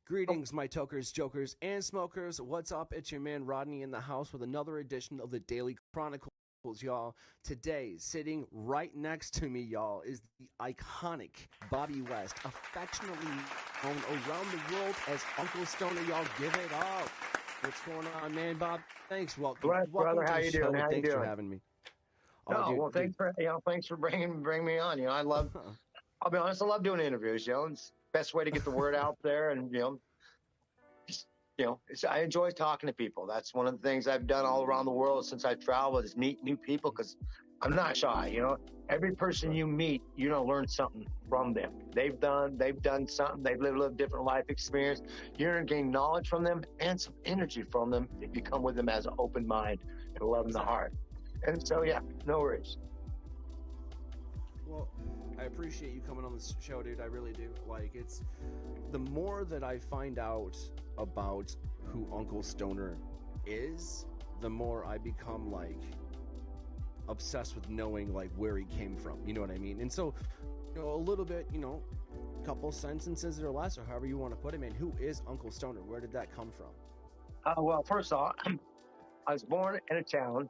Greetings, my tokers, jokers, and smokers. What's up? It's your man Rodney in the house with another edition of the Daily Chronicles, y'all. Today, sitting right next to me, y'all, is the iconic Bobby West, affectionately known around the world as Uncle Stoner. Y'all, give it up. What's going on, man, Bob? Thanks. Welcome Brother, how to the you show. doing? How you Thanks for doing? having me. No, Dude, well, thanks for bringing me on. I love. I'll be honest, I love doing interviews. It's the best way to get the word out there, and just I enjoy talking to people. That's one of the things I've done all around the world since I traveled is meet new people because I'm not shy. Every person you meet, you're gonna learn something from them. They've done something. They've lived a different life experience. You're gonna gain knowledge from them and some energy from them if you come with them as an open mind and love in the heart. And so, yeah, no worries. Well, I appreciate you coming on this show, dude. I really do. It's the more that I find out about who Uncle Stoner is, the more I become obsessed with knowing where he came from. You know what I mean? And so, a little bit, a couple sentences or less, or however you want to put it, man. Who is Uncle Stoner? Where did that come from? Well, first off, I was born in a town,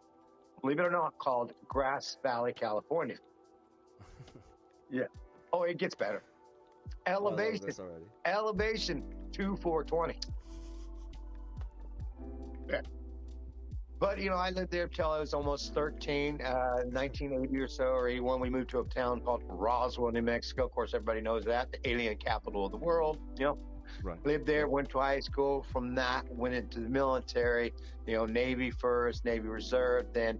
believe it or not, called Grass Valley, California. Yeah. Oh, it gets better. Elevation 2420. Yeah. But I lived there till I was almost 13, 1980 or so, or 81. We moved to a town called Roswell, New Mexico. Of course, everybody knows that, the alien capital of the world. Right. Lived there, went to high school. From that, went into the military. Navy first, Navy Reserve, then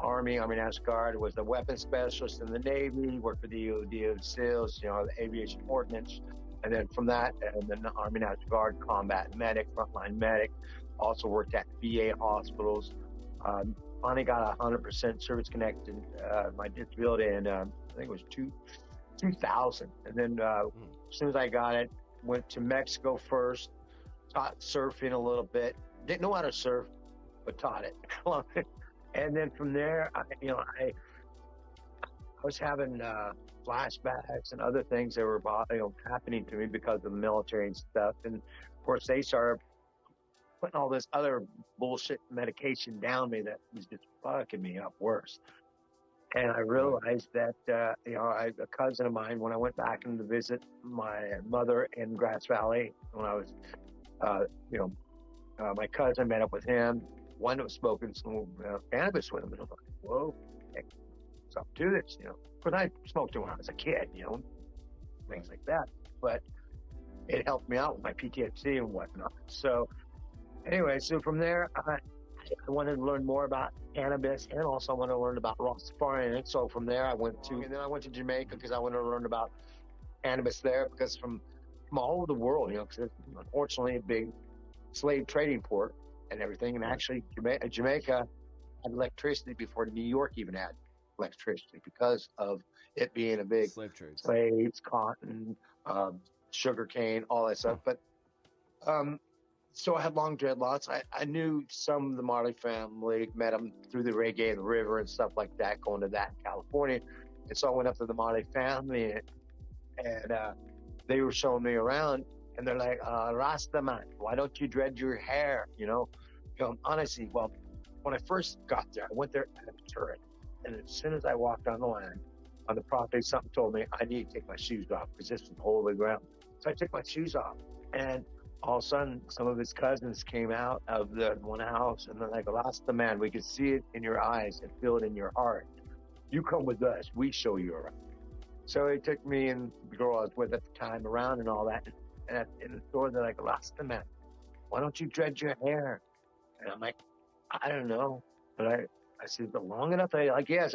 Army National Guard. Was the weapons specialist in the Navy. Worked for the DoD SEALs, the aviation ordnance. And then from that, and then the Army National Guard, combat medic, frontline medic. Also worked at VA hospitals. Finally got 100% service connected, my disability, and I think it was 2000. And then as soon as I got it, went to Mexico first, taught surfing a little bit. Didn't know how to surf, but taught it. And then from there, I was having flashbacks and other things that were happening to me because of the military and stuff. And of course, they started putting all this other bullshit medication down me that was just fucking me up worse. And I realized that, a cousin of mine, when I went back in to visit my mother in Grass Valley, when I was, my cousin met up with him, one was smoking some cannabis with him. And I was like, whoa, heck, so do this, Because I smoked it when I was a kid, things like that. But it helped me out with my PTSD and whatnot. So anyway, so from there, I wanted to learn more about cannabis, and also I wanted to learn about Rastafarian. So from there, I went to Jamaica because I wanted to learn about cannabis there, because from all over the world, because it's unfortunately a big slave trading port and everything. And actually, Jamaica had electricity before New York even had electricity because of it being a big slave trade, slaves, cotton, sugar cane, all that stuff. But so I had long dreadlocks. I knew some of the Marley family, met them through the reggae and the river and stuff like that, going to that in California. And so I went up to the Marley family, and they were showing me around, and they're like, Rasta man, why don't you dread your hair? Honestly, well, when I first got there, I went there at a turret. And as soon as I walked on the land, on the property, something told me I need to take my shoes off because this is holy ground. So I took my shoes off, and all of a sudden, some of his cousins came out of the one house, and they're like, Rasta man, we can see it in your eyes and feel it in your heart. You come with us, we show you around. So he took me and the girl I was with at the time around and all that. And in the store, they're like, Rasta man, why don't you dread your hair? And I'm like, I don't know. But I said, but long enough? They're like, yes.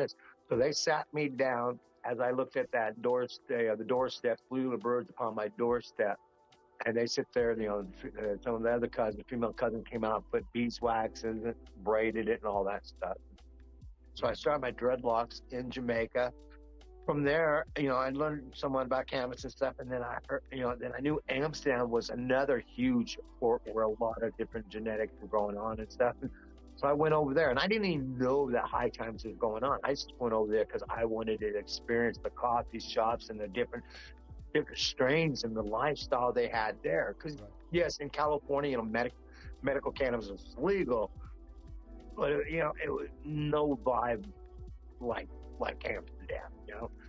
So they sat me down as I looked at that the doorstep, flew the birds upon my doorstep. And they sit there, some of the other cousins, female cousin came out, put beeswax in it, braided it and all that stuff. So I started my dreadlocks in Jamaica. From there, I learned somewhat about cannabis and stuff. And then I heard, then I knew Amsterdam was another huge port where a lot of different genetics were going on and stuff. And so I went over there, and I didn't even know that high times was going on. I just went over there because I wanted to experience the coffee shops and the different different strains and the lifestyle they had there. Because yes, in California, medical cannabis was legal, but it was no vibe like Amsterdam.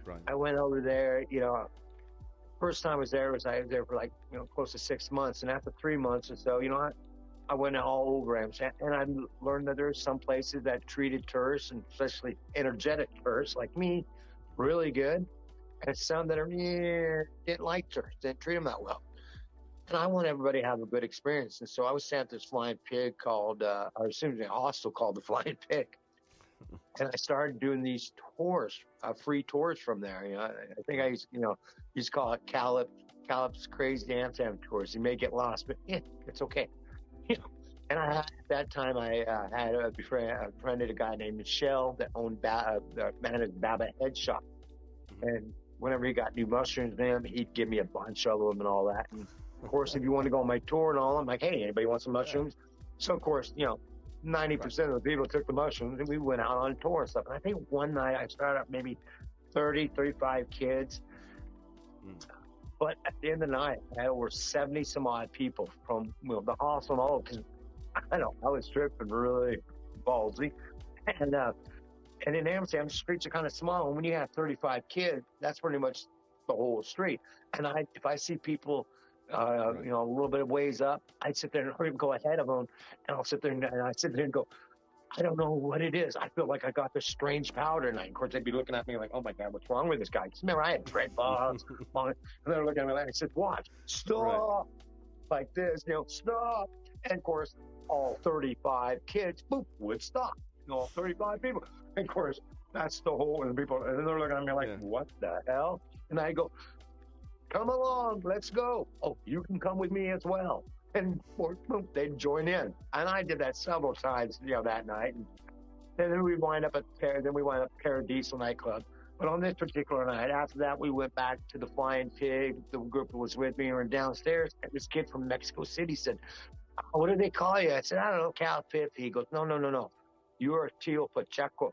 Right. I went over there. First time I was there for like close to 6 months, and after 3 months or so, I went all over Amsterdam, and I learned that there's some places that treated tourists, and especially energetic tourists like me, really good, and some that didn't like tourists, didn't treat them that well. And I want everybody to have a good experience. And so I was sent this flying pig called, a hostel called the Flying Pig. And I started doing these tours, free tours from there. I think I used to call it Calip's Crazy Amsterdam Tours. You may get lost, but it's okay. And at that time, I had befriended a guy named Michelle that owned managed Baba Head Shop. And whenever he got new mushrooms in him, he'd give me a bunch of them and all that. And of course, if you want to go on my tour and all, I'm like, hey, anybody want some mushrooms? So of course, 90% of the people took the mushrooms, and we went out on tour and stuff. And I think one night I started up maybe 30, 35 kids. But at the end of the night, I had over 70 some odd people from the hostel and all, because I was tripping really ballsy. And in Amsterdam, the streets are kind of small. And when you have 35 kids, that's pretty much the whole street. And if I see people, a little bit of ways up, I'd sit there and go ahead of them. And I'll sit there and go, I don't know what it is. I feel like I got this strange powder. And of course, they'd be looking at me like, oh my God, what's wrong with this guy? Remember, I had dreadlocks. And they're looking at me like, I said, watch, stop. Like this, stop. And of course, all 35 kids, boop, would stop. All 35 people. And of course, that's the whole, and they're looking at me like, what the hell? And I go, come along, let's go. Oh, you can come with me as well. And boom, they'd join in. And I did that several times, that night. And then we wind up at Paradiso nightclub. But on this particular night, after that, we went back to the Flying Pig. The group that was with me were downstairs. And this kid from Mexico City said, what do they call you? I said, I don't know, Cal Pip. He goes, no. You're Tio Pacheco.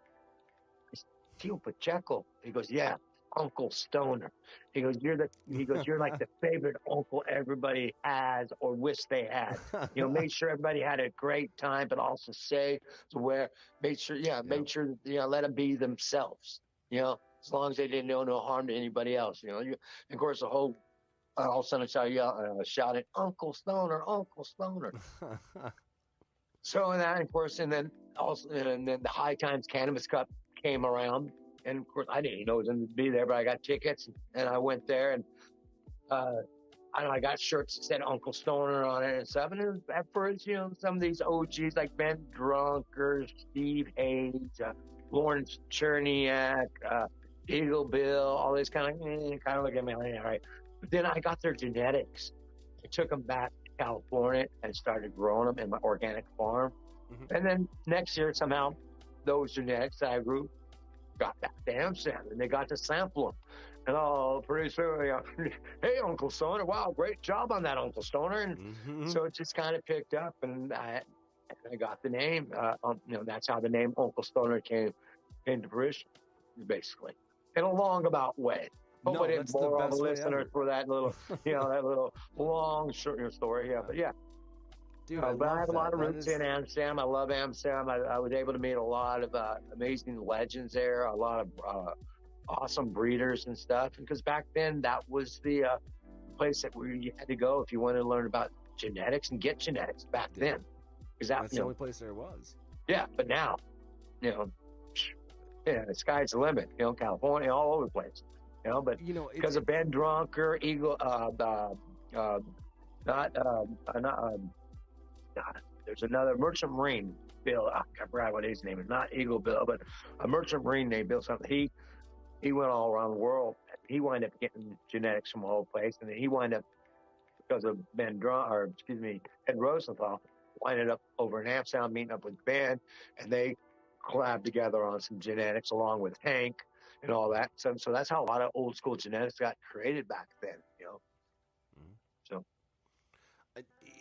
Tio Pacheco. He goes, yeah, Uncle Stoner. He goes, you're like the favorite uncle everybody has or wish they had. Make sure everybody had a great time, but also make sure, let them be themselves. As long as they didn't do no harm to anybody else. And of course, the whole all of a sudden I started shouting, Uncle Stoner, Uncle Stoner. So that, of course, and then the High Times Cannabis Cup came around, and of course I didn't know it was going to be there, but I got tickets and I went there, and I got shirts that said Uncle Stoner on it and stuff. And it was, at first, some of these OGs like Ben Drunker, Steve Hayes, Lawrence Cherniak, Eagle Bill, all this kind of look at me like, all right. But then I got their genetics. I took them back to California and started growing them in my organic farm. And then next year, somehow, those genetics that I grew got back to Amsterdam, and they got to sample them. And pretty soon, hey, Uncle Stoner, wow, great job on that, Uncle Stoner. And so it just kind of picked up, and I got the name. That's how the name Uncle Stoner came into fruition, basically, in a long about way. Hope I didn't bore all the listeners for that little, that little long short story. Yeah, but yeah. Dude, but I have a lot of roots in Amsterdam. I love Amsterdam. I was able to meet a lot of amazing legends there, a lot of awesome breeders and stuff. Because back then, that was the place that you had to go if you wanted to learn about genetics and get genetics back then. Because that's the only place there was. Yeah, but now, the sky's the limit. California, all over the place. But because of Ben Drunker, Eagle, there's another Merchant Marine, Bill. I forgot what his name is. Not Eagle Bill, but a Merchant Marine named Bill something. He went all around the world. He wound up getting genetics from a whole place, and then he wound up because of Ed Rosenthal, winded up over in Amsterdam meeting up with Ben, and they collabed together on some genetics along with Hank and all that. So that's how a lot of old school genetics got created back then. So.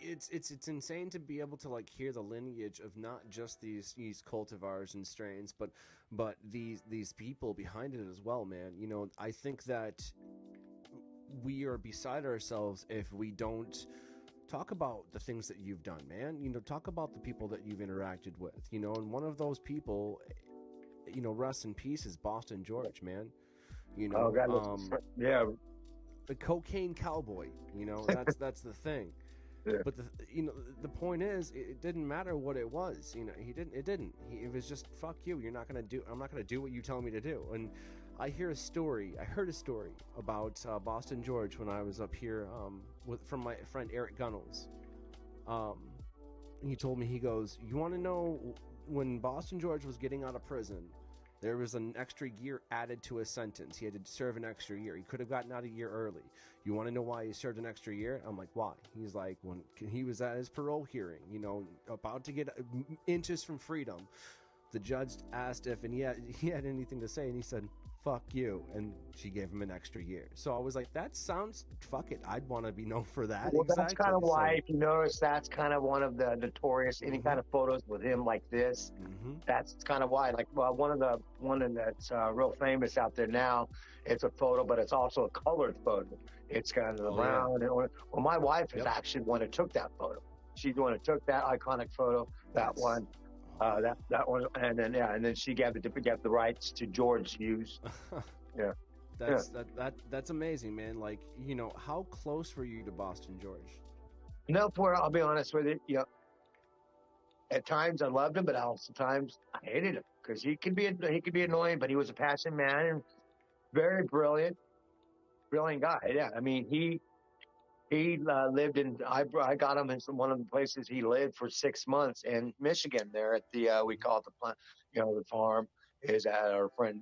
It's insane to be able to hear the lineage of not just these cultivars and strains, but these people behind it as well, man. I think that we are beside ourselves if we don't talk about the things that you've done, man. You know, talk about the people that you've interacted with, you know, and one of those people, you know, rest in peace, is Boston George, man. You know, Oh God, yeah, the cocaine cowboy, you know, that's the thing. yeah. But the point is, it didn't matter what it was. You know, it was just, fuck you. I'm not gonna do what you tell me to do. And I heard a story about Boston George when I was up here from my friend Eric Gunnels. He told me, he goes, you want to know, when Boston George was getting out of prison, there was an extra year added to his sentence. He had to serve an extra year. He could have gotten out a year early. You want to know why he served an extra year? I'm like, why? He's like, when he was at his parole hearing, you know, about to get inches from freedom, the judge asked if he had anything to say, and he said, fuck you, and she gave him an extra year. So I was like, that sounds, fuck it, I'd want to be known for that. Well, exactly. That's kind of why, if you notice, that's kind of one of the notorious, any kind of photos with him like this. That's kind of why. Like, well, one that's real famous out there now, it's a photo, but it's also a colored photo. It's kind of round. Well, my wife is actually the one who took that photo. She's the one who took that iconic photo, that one. That one, and then she gave the rights to George to use. Yeah, that's amazing, man. Like, you know, how close were you to Boston George? No, I'll be honest with you. You know, at times I loved him, but also times I hated him because he could be annoying, but he was a passionate man and very brilliant guy. Yeah, I mean he lived in, I got him in one of the places he lived for 6 months in Michigan, there at the, we call it the plant, you know, the farm is at our friend,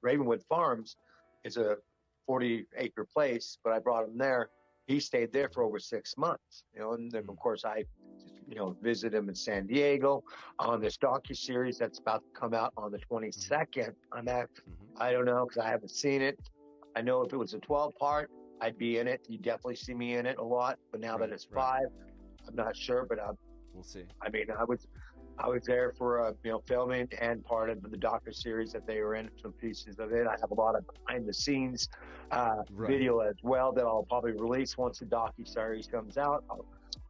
Ravenwood Farms is a 40-acre place, but I brought him there. He stayed there for over 6 months, you know, and then of course I, you know, visited him in San Diego on this docuseries that's about to come out on the 22nd. I don't know, because I haven't seen it. I know if it was a 12-part, I'd be in it. You definitely see me in it a lot, but now that it's 5, I'm not sure. But we'll see. I mean, I was there for you know, filming and part of the docuseries that they were in, some pieces of it. I have a lot of behind the scenes video as well that I'll probably release once the docuseries comes out. I'll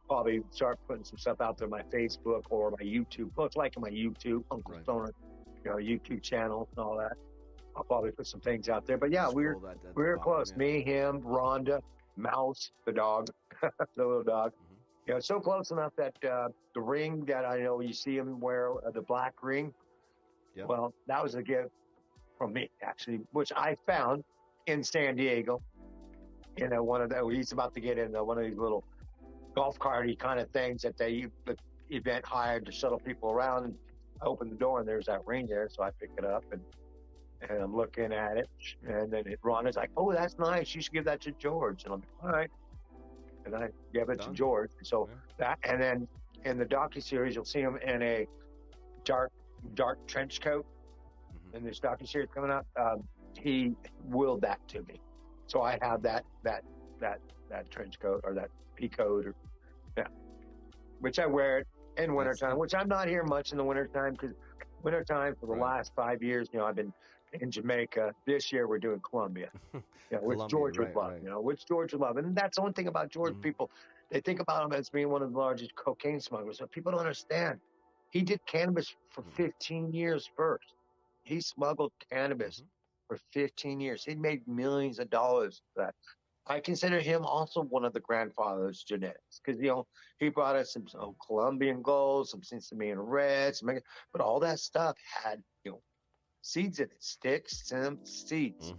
probably start putting some stuff out there on my Facebook or my YouTube. Looks like my YouTube, Uncle Stoner, you know, YouTube channel and all that. I'll probably put some things out there. But yeah, we're close. Yeah. Me, him, Rhonda, Mouse, the dog, the little dog. You know, so close enough that the ring that I know you see him wear, the black ring. Yep. Well, that was a gift from me, actually, which I found in San Diego. You know, he's about to get in one of these little golf carty kind of things that the event hired to shuttle people around. And I opened the door and there's that ring there, so I pick it up and I'm looking at it, and then Rhonda's like, "Oh, that's nice. You should give that to George." And I'm like, "All right." And I gave it to George. So that, and then in the docuseries, you'll see him in a dark trench coat. In this docuseries coming up, he willed that to me. So I have that trench coat or that pea coat, which I wear it in wintertime, which I'm not here much in the wintertime because wintertime for the last 5 years, you know, I've been in Jamaica. This year we're doing Colombia, you know, which George would love, you know, which George would love. And that's the one thing about George. People, they think about him as being one of the largest cocaine smugglers, but people don't understand. He did cannabis for 15 years first. He smuggled cannabis for 15 years. He made millions of dollars for that. I consider him also one of the grandfathers of genetics because, you know, he brought us some Colombian gold, some Cincinnati reds, but all that stuff had, you know, seeds in it, sticks, some seeds.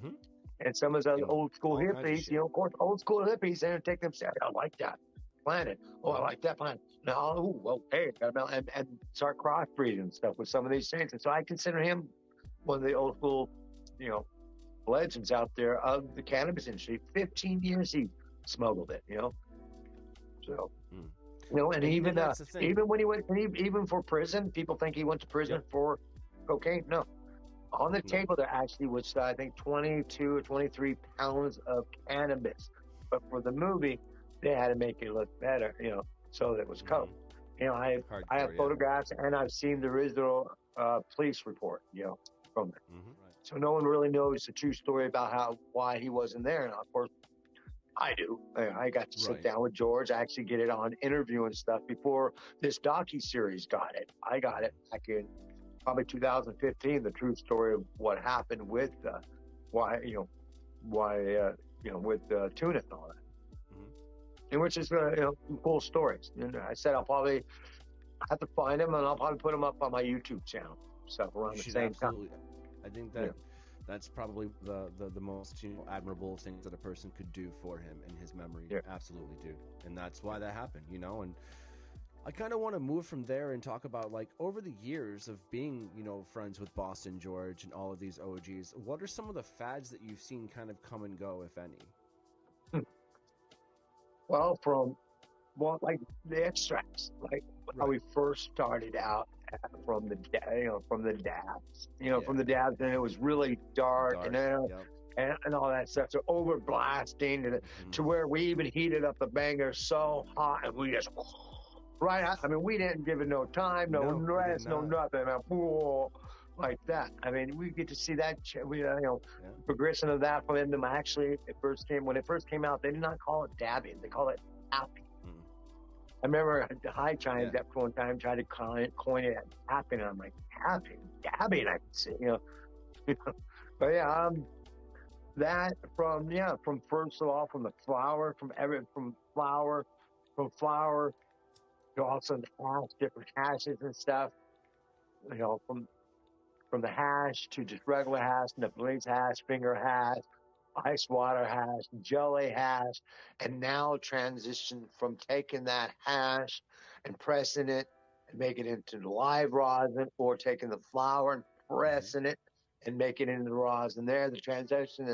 And some of those old school hippies, you know, of course, old school hippies, they're take them, say, I like that planet. Oh, I like that planet. No, okay, and start crossbreeding and stuff with some of these things. And so I consider him one of the old school, you know, legends out there of the cannabis industry. 15 years he smuggled it, you know. So, you know, and even when he went, even for prison, people think he went to prison for cocaine. No. On the table, there actually was, I think, 22 or 23 pounds of cannabis. But for the movie, they had to make it look better, you know, so that it was coke. You know, I have photographs, and I've seen the original police report, you know, from there. So no one really knows the true story about why he wasn't there. And of course, I do. I got to sit down with George. I actually get it on interview and stuff before this docu-series got it. I got it back in probably 2015, the true story of what happened with why with Tuna and all that. And which is some cool stories. And I said I'll probably have to find them, and I'll probably put them up on my YouTube channel. So around the same time. I think that that's probably the most admirable things that a person could do for him in his memory. Yeah. Absolutely, dude. And that's why that happened, And I kind of want to move from there and talk about, like, over the years of being, friends with Boston George and all of these OGs, what are some of the fads that you've seen kind of come and go, if any? Well, like the extracts, like how we first started out from the dabs, from the dabs, and it was really dark. And and all that stuff. So over blasting to where we even heated up the banger so hot, and we just I mean, we didn't give it no time, no rest, no nothing. Like that. I mean, we get to see that progression of that from them. Actually, when it first came out, they did not call it dabbing; they call it tapping. I remember High Chimes at one time tried to coin it as tapping, and I'm like, tapping, dabbing, I can see, But that from first of all, from the flour, from flour to also different hashes and stuff, from the hash to just regular hash, Nepalese hash, finger hash, ice water hash, jelly hash, and now transition from taking that hash and pressing it and making it into the live rosin, or taking the flour and pressing it and making it into the rosin. There, the transition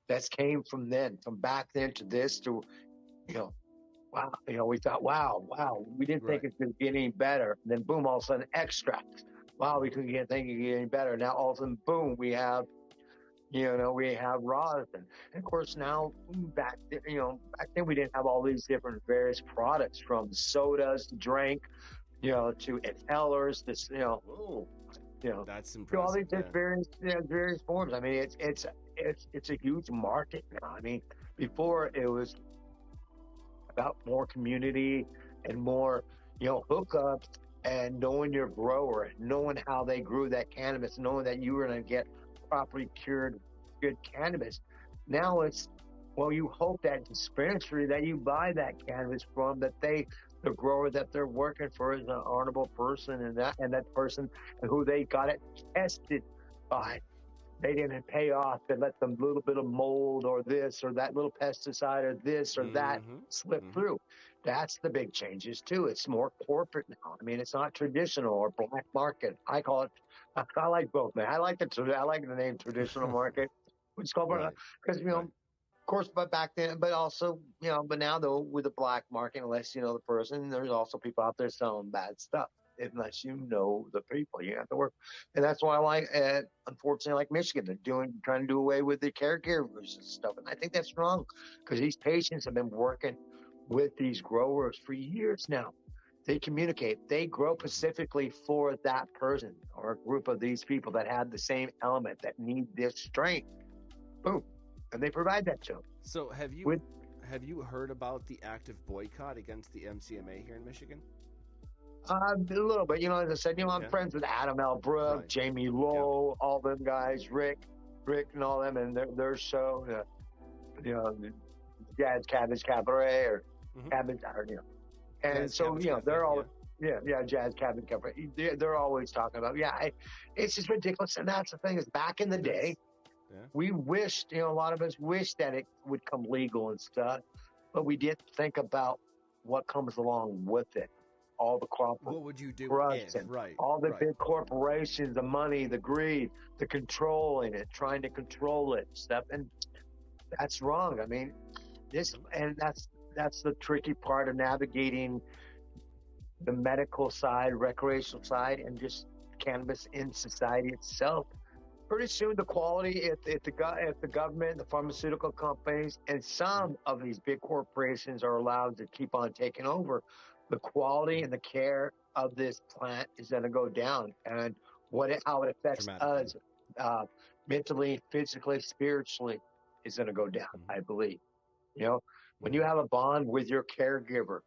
that's came from back then to this to, wow, we thought, wow, we didn't think it could get any better. And then boom, all of a sudden, extract. Wow, we couldn't think it could get any better. Now all of a sudden, boom, we have rosin. And of course, now back then we didn't have all these different various products, from sodas to drink, to inhalers, that's impressive. All these various forms. I mean, it's a huge market now. I mean, before it was about more community and more, hookups and knowing your grower, knowing how they grew that cannabis, knowing that you were going to get properly cured good cannabis. Now it's, you hope that dispensary that you buy that cannabis from, that the grower that they're working for is an honorable person, and that person who they got it tested by, they didn't pay off to let them little bit of mold or this or that little pesticide or this or that slip through. That's the big changes too. It's more corporate now. I mean, it's not traditional or black market. I call it. I like both, man. I like the name traditional market, which is called because of course, but back then, but also but now though with the black market, unless you know the person, there's also people out there selling bad stuff. Unless you know the people, you have to work, and that's why I like, unfortunately, like Michigan, they're trying to do away with the caregivers and stuff, and I think that's wrong, because these patients have been working with these growers for years now. They communicate, they grow specifically for that person or a group of these people that have the same element that need this strain. Boom, and they provide that to them. So have you heard about the active boycott against the MCMA here in Michigan? A little bit, as I said, I'm friends with Adam L. Brook, Jamie Lowe, all them guys, Rick and all them, and their show, Jazz Cabbage Cabaret or Cabbage, and Jazz so they're all Jazz Cabbage Cabaret. They're always talking about it's just ridiculous, and that's the thing is back in the day, we wished, a lot of us wished that it would come legal and stuff, but we didn't think about what comes along with it. All the what would you do? All the big corporations, the money, the greed, the controlling it, trying to control it, stuff, and that's wrong. I mean, that's the tricky part of navigating the medical side, recreational side, and just cannabis in society itself. Pretty soon, the quality, if the government, the pharmaceutical companies, and some of these big corporations are allowed to keep on taking over, the quality and the care of this plant is going to go down, and how it affects us mentally, physically, spiritually is going to go down, Mm-hmm. I believe. You know, when you Mm-hmm. have a bond with your caregiver,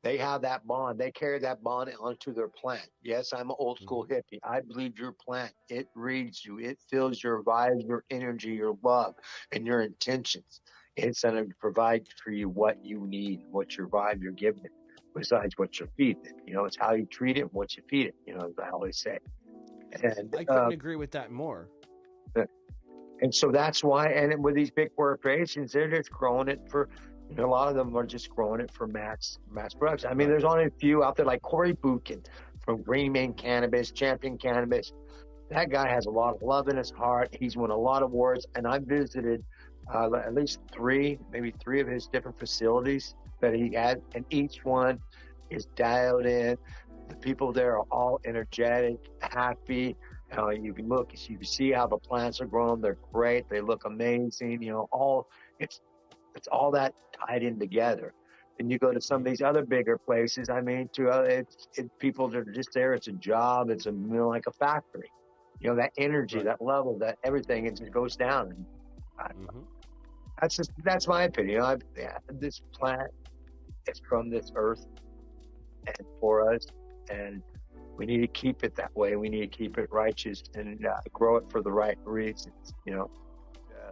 they have that bond. They carry that bond onto their plant. Yes, I'm an old school Mm-hmm. hippie. I believe your plant, it reads you. It feels your vibe, your energy, your love, and your intentions. It's going to provide for you what you need, what your vibe you're giving it, besides what you're feeding it. You know, it's how you treat it and what you feed it, you know, as I always say. And I couldn't agree with that more. and so that's why, and with these big corporations, they're just growing it for, you know, a lot of them are just growing it for mass production. I mean, Right. there's only a few out there like Cory Buchan from Green Man Cannabis, Champion Cannabis. That guy has a lot of love in his heart. He's won a lot of awards, and I visited at least maybe three of his different facilities that he had, and each one is dialed in. The people there are all energetic, happy. You can look, you can see how the plants are growing. They're great. They look amazing. You know, it's it's all that tied in together. And you go to some of Mm-hmm. these other bigger places. I mean, it's people that are just there. It's a job. It's a, you know, like a factory. You know, that energy, Right. that level, that everything, it just goes down. And Mm-hmm. that's my opinion. You know, this plant is from this earth and for us, and we need to keep it that way. We need to keep it righteous and grow it for the right reasons. You know, uh,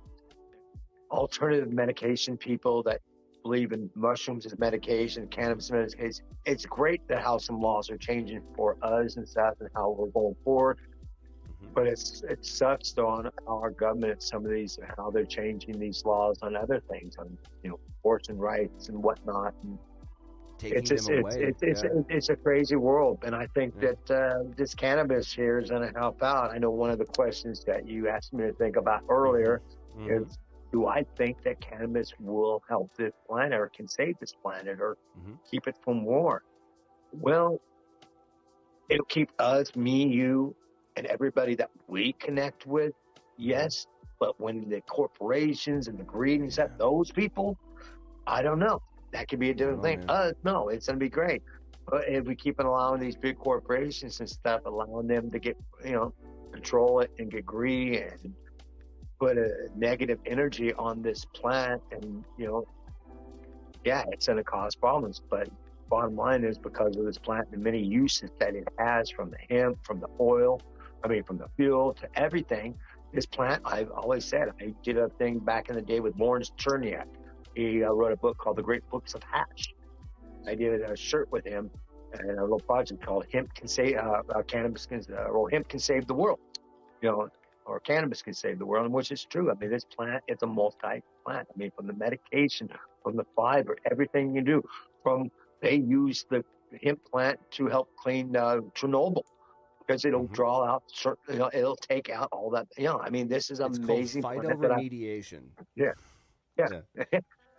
alternative medication people that believe in mushrooms as medication, cannabis medication. It's great that how some laws are changing for us and stuff and how we're going forward. Mm-hmm. But it sucks though on our government, some of these, how they're changing these laws on other things, on, you know, abortion rights and whatnot. And Taking them away. Yeah. it's a crazy world, and I think Yeah. that this cannabis here is going to help out. I know one of the questions that you asked me to think about earlier Mm-hmm. is, do I think that cannabis will help this planet or can save this planet or Mm-hmm. keep it from war? Well, it'll keep us, me, you, and everybody that we connect with. Yes, but when the corporations and the greed and stuff, those people, I don't know. That could be a different thing. Man. No, it's going to be great. But if we keep allowing these big corporations and stuff, allowing them to get, you know, control it and get greedy and put a negative energy on this plant, and, you know, yeah, it's going to cause problems. But bottom line is, because of this plant and the many uses that it has, from the hemp, from the oil, from the fuel to everything, this plant, I've always said, I did a thing back in the day with Lawrence Cherniak. He wrote a book called The Great Books of Hash. I did a shirt with him and a little project called Hemp Can Save Hemp Can Save the World, you know, or Cannabis Can Save the World, and which is true. I mean, this plant is a multi plant. I mean, from the medication, from the fiber, everything you do. They use the hemp plant to help clean Chernobyl, because it'll Mm-hmm. draw out certain, you know, it'll take out all that. You know, I mean, this is an It's called amazing plant that phytoremediation. yeah, yeah.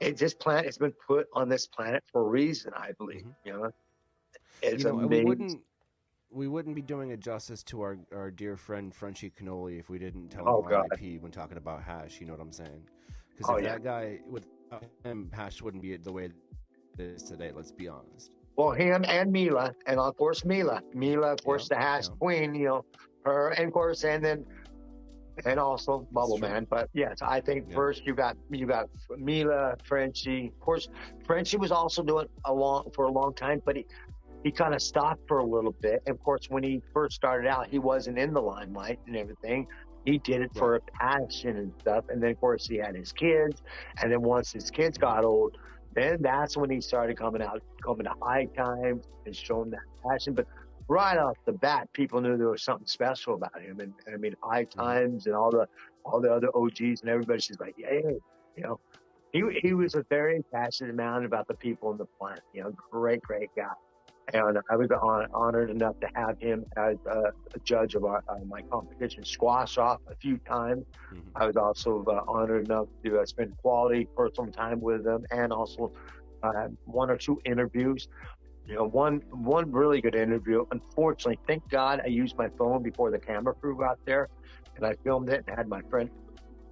Yeah. This plant has been put on this planet for a reason, I believe. Mm-hmm. You know, it's You know, amazing. we wouldn't be doing a justice to our dear friend Frenchy Cannoli if we didn't tell him Oh God. R.I.P. when talking about hash. You know what I'm saying? Because Oh if yeah. that guy, without him, hash wouldn't be the way it is today. Let's be honest. Well, him and Mila, and of course Mila, of course, the hash queen. You know, her, and of course, and also Bubble Man. But yes, I think first you got Mila, Frenchie. Of course, Frenchie was also doing for a long time, but he kind of stopped for a little bit. And of course, when he first started out, he wasn't in the limelight and everything. He did it for a passion and stuff. And then of course he had his kids, and then once his kids got old, then that's when he started coming to High Times and showing that passion. But right off the bat, people knew there was something special about him. And I mean, High Times and all the other OGs and everybody's just like, yeah, you know, he was a very passionate man about the people in the plant. You know, great guy. And I was honored enough to have him as a judge of my competition squash off a few times. Mm-hmm. I was also honored enough to spend quality personal time with him, and also one or two interviews. You know, one really good interview. Unfortunately, thank God I used my phone before the camera crew got there, and I filmed it and had my friend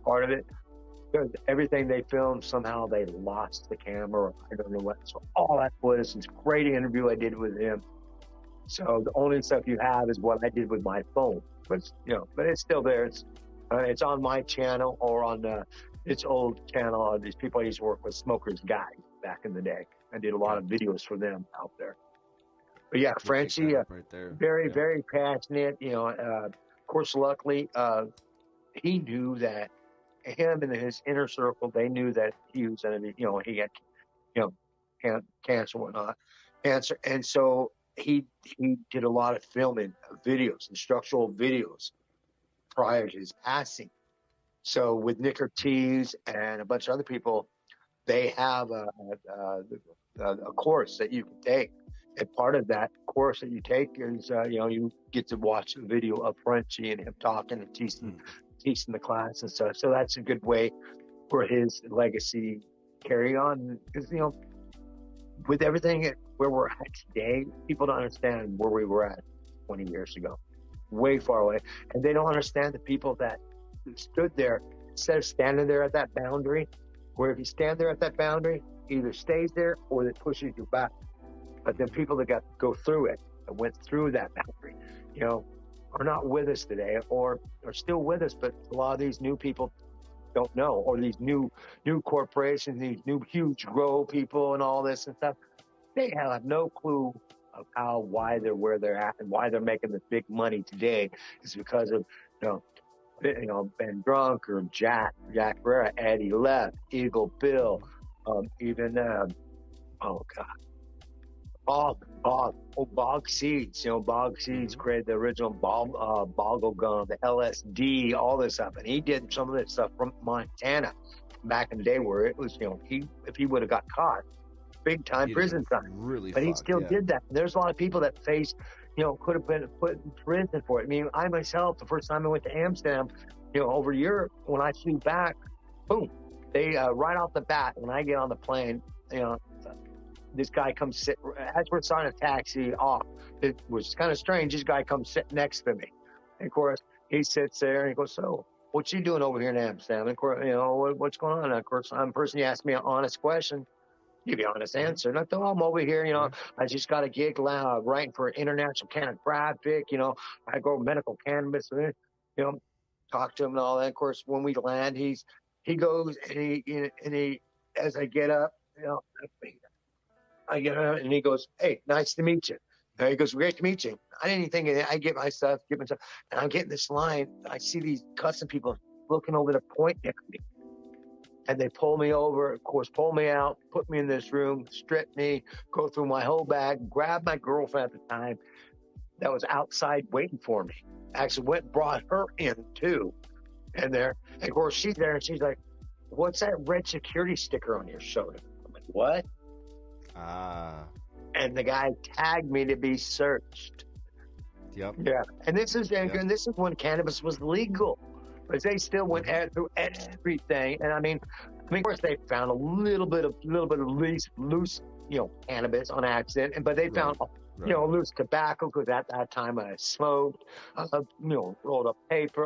part of it. Because everything they filmed, somehow they lost the camera. I don't know what. So all that was this great interview I did with him. So the only stuff you have is what I did with my phone. but but it's still there. It's on my channel or on its old channel. These people I used to work with, Smokers Guide, back in the day. I did a lot of videos for them out there. But yeah, Frenchie, right there. very, very passionate. Of course, luckily, he knew that him and his inner circle, they knew that he was going to be, he had, cancer and whatnot, cancer. And so he did a lot of filming videos, instructional videos prior to his passing. So with Nick Ortiz and a bunch of other people, they have a course that you can take. And part of that course that you take is, you get to watch the video of Frenchie and him talking and teaching the class and stuff. So that's a good way for his legacy carry on. Because, with everything where we're at today, people don't understand where we were at 20 years ago. Way far away. And they don't understand the people that stood there instead of standing there at that boundary, where if you stand there at that boundary, either stays there or it pushes you back. But then people that got to go through it and went through that boundary, are not with us today, or are still with us, but a lot of these new people don't know, or these new corporations, these new huge grow people and all this and stuff, they have no clue of why they're where they're at and why they're making this big money today. Is because of Ben Drunk or Jack Herrera, Eddie Left, Eagle Bill, even Bog Seeds. Bog Seeds created the original boggle gum, the LSD, all this stuff, and he did some of this stuff from Montana back in the day, where it was, if he would have got caught, big time prison time. Really, but he still did that. There's a lot of people that face, could have been put in prison for it. I mean, I myself, the first time I went to Amsterdam, over Europe, when I flew back, boom, they right off the bat, when I get on the plane, this guy comes sit as we're starting a taxi off. It was kind of strange. This guy comes sit next to me. And of course, he sits there and he goes, "So, what you doing over here in Amsterdam?" And of course, what's going on? And of course, I'm a person. You asked me an honest question, give you an honest answer. And I thought, I'm over here, I just got a gig writing for International Canographic. I grow medical cannabis. Talk to him and all that. Of course, when we land, he goes and he as I get up, I get out and he goes, "Hey, nice to meet you." And he goes, "Great to meet you." I didn't even think I get my stuff, and I'm getting this line. I see these custom people looking over the point next to me. And they pull me over, of course, pull me out, put me in this room, strip me, go through my whole bag, grab my girlfriend at the time that was outside waiting for me. Actually went and brought her in too. And of course, she's there and she's like, "What's that red security sticker on your shoulder?" I'm like, "What?" And the guy tagged me to be searched. Yep. Yeah. And this is when cannabis was legal, but they still went through everything. And I mean, of course, they found a little bit of loose, cannabis on accident, but they found loose tobacco, because at that time I smoked, rolled up paper,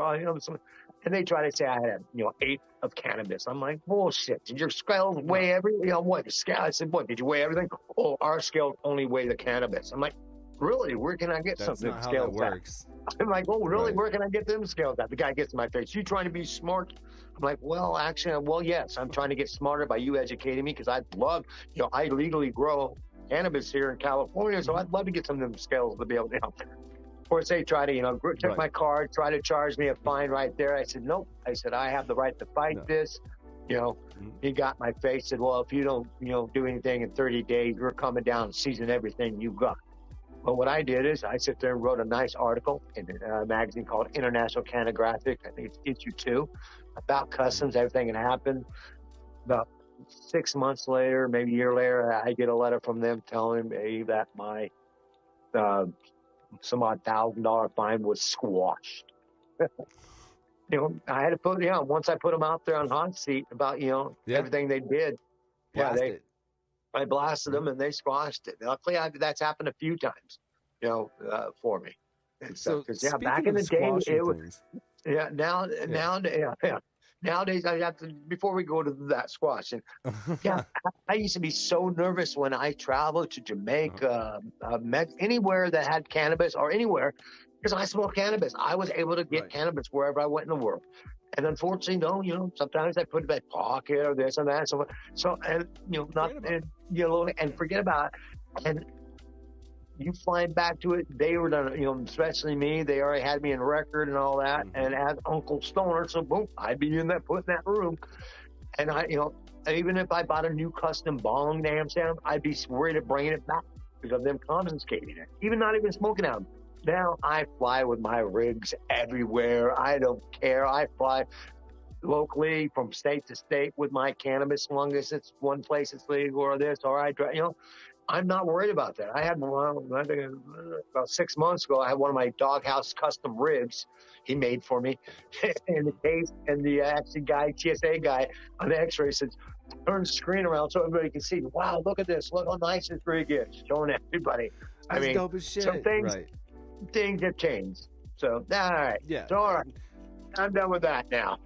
and they try to say I had, 8 of cannabis. I'm like, bullshit. Did your scales weigh everything? What? The scale? I said, what? Did you weigh everything? Oh, our scales only weigh the cannabis. I'm like, really? Where can I get some scales? That's not how that works. I'm like, oh, really? Right. Where can I get them scales at? The guy gets in my face. "You trying to be smart?" I'm like, well, actually, yes. I'm trying to get smarter by you educating me, because I'd love, I legally grow cannabis here in California, so I'd love to get some of them scales to be able to help. Of course, they try to, took my card, try to charge me a fine right there. I said, nope. I said, I have the right to fight this. He got my face, said, well, if you don't, do anything in 30 days, we're coming down and seizing everything you got. But what I did is I sit there and wrote a nice article in a magazine called International Canographic. I think it's issue 2, about customs, everything that happened. About 6 months later, maybe a year later, I get a letter from them telling me that my some odd $1,000 fine was squashed. I had to put, once I put them out there on hot seat about, everything they did. I blasted them and they squashed it. Luckily, that's happened a few times, for me. And so, back in the day, it was, nowadays, I have to, before we go to that squash, and I used to be so nervous when I traveled to Jamaica, anywhere that had cannabis, or anywhere, because I smoke cannabis. I was able to get Right. cannabis wherever I went in the world. And unfortunately, no, sometimes I put it in my pocket or this and that. So, and, not, Forget about and, it. and forget about it. And you flying back to it, they were done, especially me, they already had me in record and all that. Mm-hmm. And as Uncle Stoner, so boom, I'd be put in that room. And even if I bought a new custom bong damn sound, I'd be worried of bringing it back because of them confiscating it. Even not even smoking out. Now I fly with my rigs everywhere. I don't care. I fly locally from state to state with my cannabis, as long as it's one place it's legal or this, or I drive, I'm not worried about that. I had one, I think about 6 months ago, I had one of my doghouse custom ribs he made for me in the case, and the TSA guy on the x-ray says, turn the screen around so everybody can see. Wow, look at this. Look how nice this rig is. Showing everybody. That's dope as shit. Some things have changed. So, all right. Yeah. So, all right. I'm done with that now.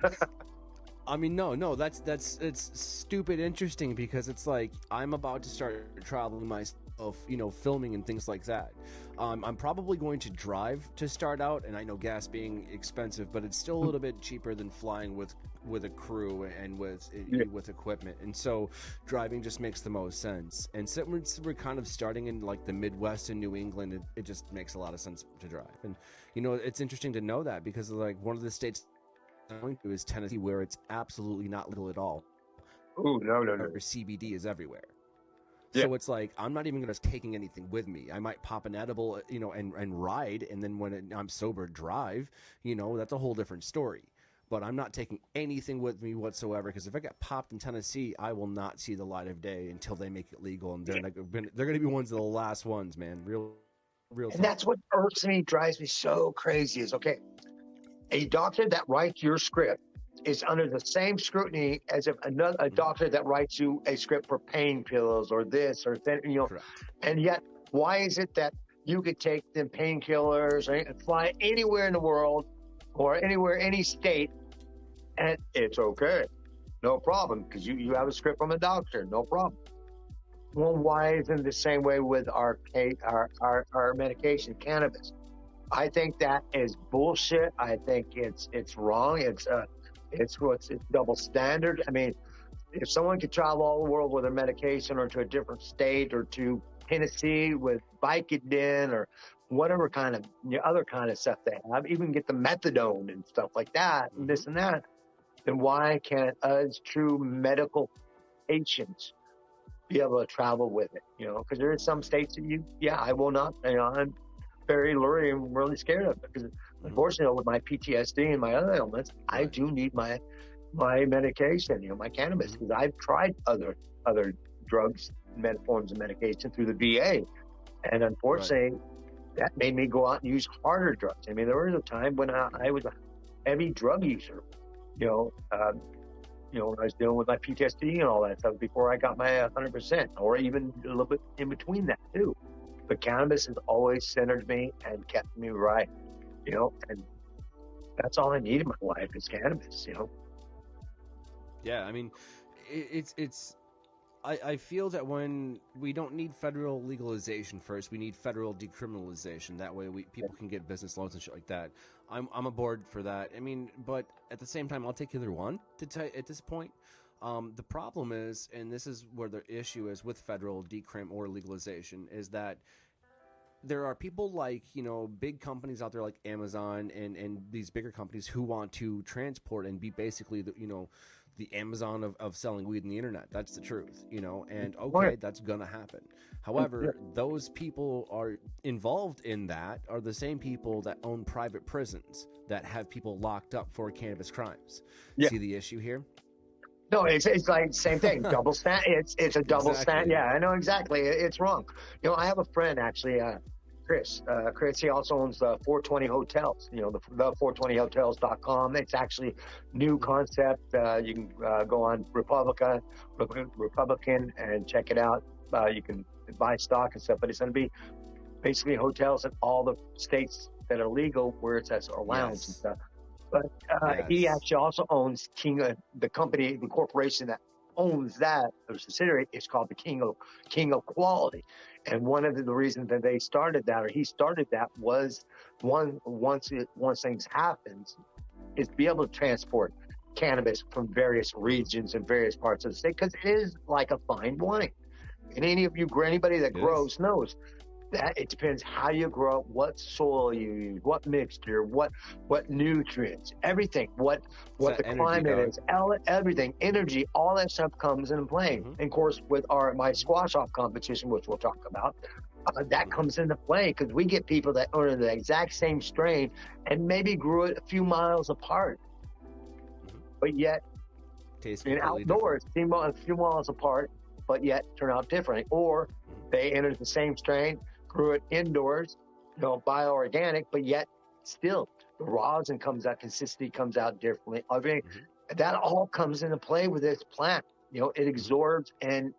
I mean, no, it's stupid interesting because it's like I'm about to start traveling myself, filming and things like that. I'm probably going to drive to start out, and I know gas being expensive, but it's still a little bit cheaper than flying with a crew and with equipment. And so driving just makes the most sense. And since we're kind of starting in like the Midwest and New England, it just makes a lot of sense to drive. And it's interesting to know that because like one of the states going to is Tennessee, where it's absolutely not legal at all. Oh, no. CBD is everywhere. Yeah. So it's like I'm not even going to taking anything with me. I might pop an edible, and ride, and then when I'm sober, drive. That's a whole different story. But I'm not taking anything with me whatsoever because if I get popped in Tennessee, I will not see the light of day until they make it legal, and they're going to be ones of the last ones, man. Real. And that's what irks me, drives me so crazy. Is okay. A doctor that writes your script is under the same scrutiny as if a doctor that writes you a script for painkillers or this or that, Correct. And yet, why is it that you could take them painkillers and fly anywhere in the world or any state, and it's okay, no problem, because you have a script from a doctor, no problem. Well, why isn't it the same way with our medication, cannabis? I think that is bullshit. I think it's wrong. It's double standard. I mean, if someone could travel all the world with their medication or to a different state or to Tennessee with Vicodin or whatever kind of other kind of stuff they have, even get the methadone and stuff like that, and this and that, then why can't us true medical patients be able to travel with it? Because there are some states that I will not. I'm very leery and really scared of it because, unfortunately, with my PTSD and my other ailments, I do need my medication, my cannabis, because I've tried other drugs, forms of medication through the VA, and unfortunately, that made me go out and use harder drugs. I mean, there was a time when I was a heavy drug user, when I was dealing with my PTSD and all that stuff before I got my 100%, or even a little bit in between that too. But cannabis has always centered me and kept me right, and that's all I need in my life is cannabis, Yeah, I mean, I feel that when we don't need federal legalization first, we need federal decriminalization. That way people can get business loans and shit like that. I'm aboard for that. I mean, but at the same time, I'll take either one at this point. The problem is, and this is where the issue is with federal decrim or legalization, is that there are people like, big companies out there like Amazon and these bigger companies who want to transport and be basically the Amazon of selling weed on the internet. That's the truth, and okay, that's going to happen. However, those people are involved in that are the same people that own private prisons that have people locked up for cannabis crimes. Yeah. See the issue here? No, it's like same thing. Double stand. It's a double stand. Yeah, I know exactly. It's wrong. I have a friend actually, Chris. Chris, he also owns the 420 Hotels. The 420hotels.com. It's actually new concept. You can go on Republican, and check it out. You can buy stock and stuff, but it's going to be basically hotels in all the states that are legal, where it says a lounge and stuff. But he actually also owns King, the company, the corporation that owns that, the subsidiary, is called the King of Quality. And one of the reasons that they started that, or he started that, was once things happens, is to be able to transport cannabis from various regions and various parts of the state, because it is like a fine wine. And anybody that grows knows that it depends how you grow, what soil you use, what mixture, what nutrients, everything, what the climate is, everything, energy, all that stuff comes into play. And of course, with my squash off competition, which we'll talk about, that comes into play, because we get people that own the exact same strain and maybe grew it a few miles apart, but yet in outdoors, a few miles apart, but yet turn out different. Or they entered the same strain, grew it indoors, bioorganic, but yet still the rosin comes out, consistency comes out differently. Everything that all comes into play with this plant. It absorbs and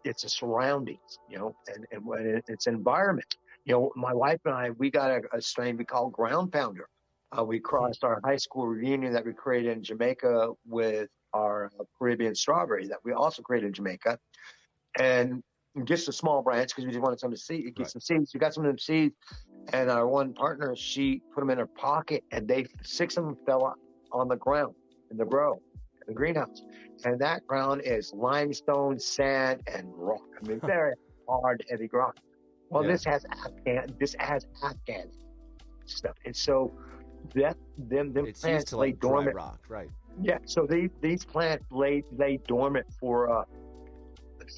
it's a surroundings, and it's environment. My wife and I, we got a strain we call Ground Pounder. We crossed our high school reunion that we created in Jamaica with our Caribbean strawberry that we also created in Jamaica, and just a small branch because we just wanted some to see, get some seeds. We got some of them seeds, and our one partner, she put them in her pocket, and 6 of them fell on the ground in the greenhouse, and that ground is limestone, sand, and rock. I mean, very hard, heavy rock. Well, this has Afghan stuff, and so them it's plants used to like lay dormant. dry rock, right? Yeah, so these plants lay dormant for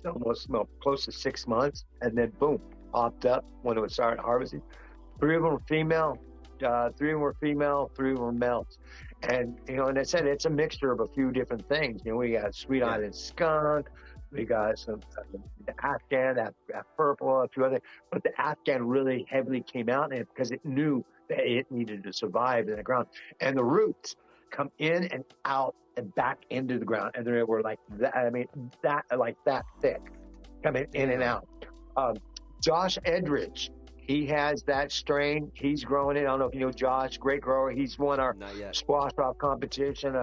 almost close to 6 months, and then boom, popped up when it was started harvesting. 3 of them were female, 3 of them were female, 3 of them were males. And and I said it's a mixture of a few different things. We got Sweet Island skunk, we got some the Afghan, that purple, a few other, but the Afghan really heavily came out in it because it knew that it needed to survive in the ground. And the roots come in and out and back into the ground, and they were like that. I mean, that thick, coming in and out. Josh Edridge, he has that strain. He's growing it. I don't know if you know Josh, great grower. He's won our squash off competition.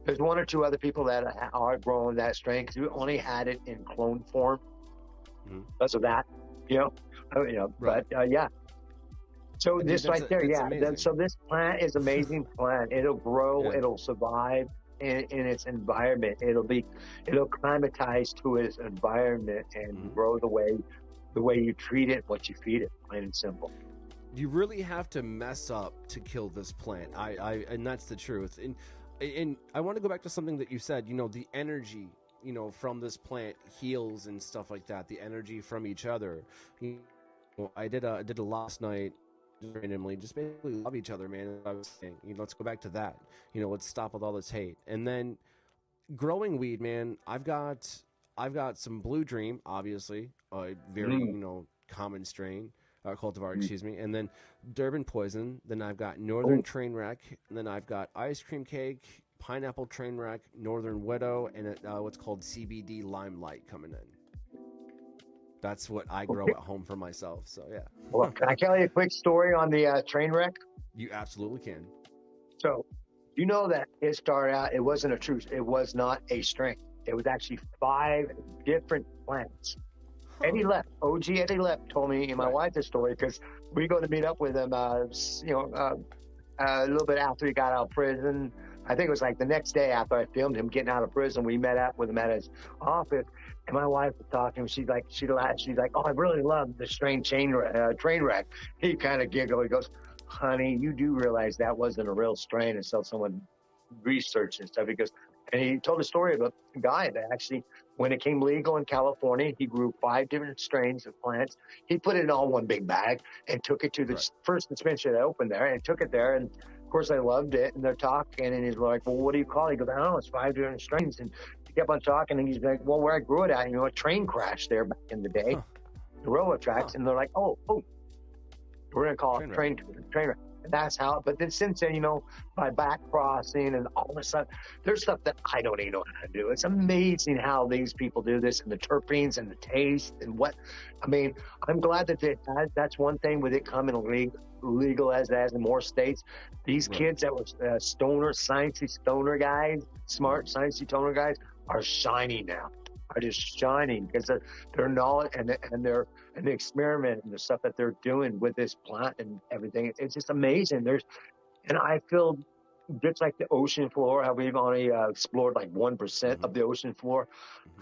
There's 1 or 2 other people that are growing that strain because we only had it in clone form because of that. Right. But yeah. So this right there, so this plant is amazing plant. It'll grow, it'll survive in its environment. It'll climatize to its environment and grow the way you treat it, what you feed it, plain and simple. You really have to mess up to kill this plant. And that's the truth. And I want to go back to something that you said. The energy, from this plant heals and stuff like that. The energy from each other. I did a last night. Randomly, just basically love each other, man. I was saying, let's go back to that. Let's stop with all this hate. And then growing weed, man. I've got some Blue Dream, obviously, a very common strain, cultivar, excuse me. And then Durban Poison. Then I've got Northern Trainwreck. And then I've got Ice Cream Cake, Pineapple Trainwreck, Northern Widow, and what's called CBD Limelight coming in. That's what I grow at home for myself. So, yeah. Well, can I tell you a quick story on the Trainwreck? You absolutely can. So, that it started out, it was not a strain. It was actually 5 different plants. Eddie Lepp, OG Eddie Lepp told me and my wife this story because we go to meet up with him, a little bit after he got out of prison. I think it was like the next day after I filmed him getting out of prison. We met up with him at his office, and my wife was talking. She's like, "Oh, I really love the Trainwreck." He kind of giggled. He goes, "Honey, you do realize that wasn't a real strain until someone researched and stuff." And he told a story about a guy that actually, when it came legal in California, he grew 5 different strains of plants. He put it in all one big bag and took it to the first dispensary that opened there, and took it there. And of course, I loved it. And they're talking, and he's like, "Well, what do you call it?" He goes, "I don't know, it's 5 different strains." And he kept on talking, and he's like, "Well, where I grew it at, a train crashed there back in the day, the railroad tracks." And they're like, "Oh, we're going to call it Trainwreck." And that's how, but then since then, by back crossing and all this stuff, there's stuff that I don't even know how to do. It's amazing how these people do this, and the terpenes and the taste and I'm glad that that's one thing with it coming legal as in more states. These kids that were sciencey stoner guys, smart sciencey stoner guys, are shining now, are just shining because their knowledge and the experiment and the stuff that they're doing with this plant and everything. It's just amazing. And I feel just like the ocean floor, how we've only explored like 1% of the ocean floor.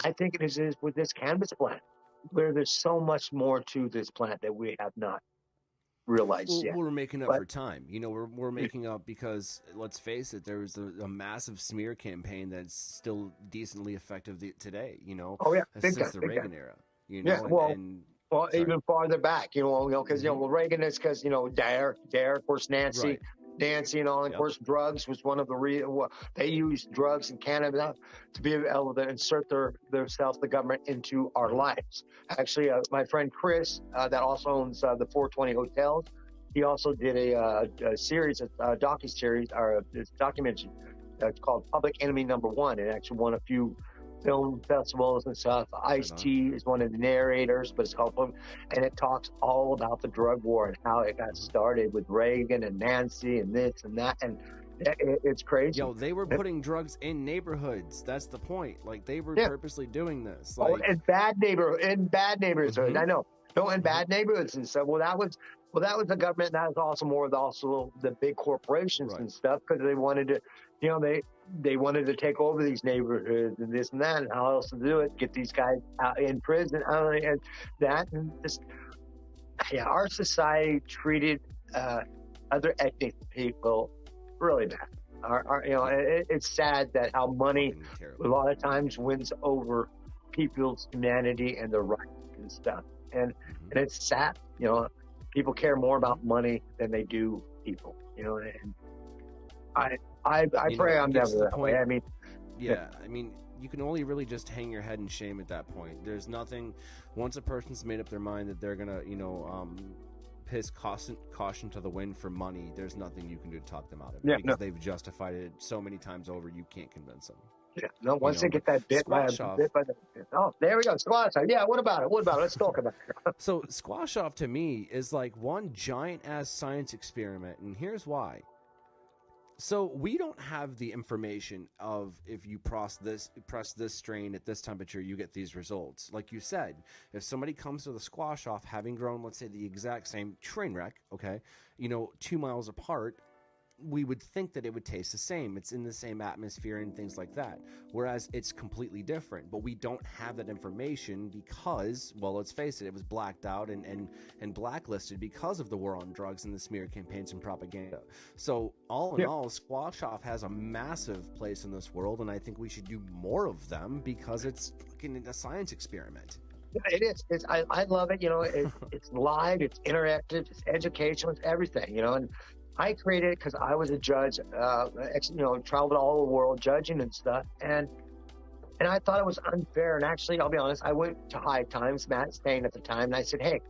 I think it is with this cannabis plant, where there's so much more to this plant that we have not realized Well, yet. we're making up But for time. You know, we're making up because, let's face it, there was a massive smear campaign that's still decently effective today. You know, oh yeah, big since time, the big time. Reagan era. You Yeah, know, well, and well, sorry, even farther back, because well, Reagan is because Dare, of course, right? Nancy, and all. And of Yep. course, drugs was one of the they used drugs in Canada to be able to insert themselves, the government, into our lives. Actually, my friend Chris, that also owns the 420 Hotels, he also did a series, a docu-series, or this documentary. It's called Public Enemy Number One. It actually won a few film festivals and stuff. Ice-T is one of the narrators, but it's called, and it talks all about the drug war and how it got started with Reagan and Nancy and this and that, and it's crazy. Yo, they were putting drugs in neighborhoods. That's the point. Like, they were purposely doing this. Like, in bad neighborhoods. I know. No, in bad neighborhoods and stuff. Well, that was the government. That was also more of also the big corporations and stuff, because they wanted to, they wanted to take over these neighborhoods and this and that, and how else to do it? Get these guys out in prison, and that, and just our society treated other ethnic people really bad. It's sad that how money a lot of times wins over people's humanity and their rights and stuff, and it's sad. People care more about money than they do people. And I pray I'm never that way. I mean, I mean, you can only really just hang your head in shame at that point. There's nothing. Once a person's made up their mind that they're gonna, piss caution to the wind for money, there's nothing you can do to talk them out of it, because they've justified it so many times over. You can't convince them. Yeah. No. Once they get that bit by there we go. Squash off. Yeah. What about it? Let's talk about it. So squash off to me is like one giant ass science experiment, and here's why. So we don't have the information of if you press this strain at this temperature, you get these results. Like you said, if somebody comes to the squash off having grown, let's say, the exact same Trainwreck, 2 miles apart, we would think that it would taste the same. It's in the same atmosphere and things like that. Whereas it's completely different. But we don't have that information because, well, let's face it, it was blacked out and blacklisted because of the war on drugs and the smear campaigns and propaganda. So all in all, Squash Off has a massive place in this world, and I think we should do more of them because it's fucking a science experiment. It is. I love it. It's live, it's interactive, it's educational, it's everything. And I created it because I was a judge, traveled all over the world judging and stuff, and I thought it was unfair. And actually, I'll be honest, I went to High Times, Matt Spain at the time, and I said, hey,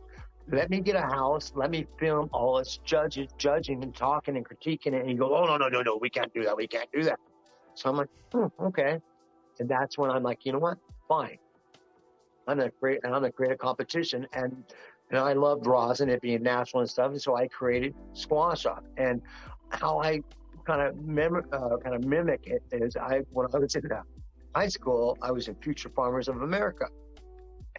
let me get a house, let me film all us judges judging and talking and critiquing it. And he goes, oh, no, we can't do that. So I'm like, okay. And that's when I'm like, you know what? Fine. I'm gonna create a competition, and I loved rosin, it being natural and stuff, and so I created Squash Off. And how I kind of mimic it is, when I was in high school, I was in Future Farmers of America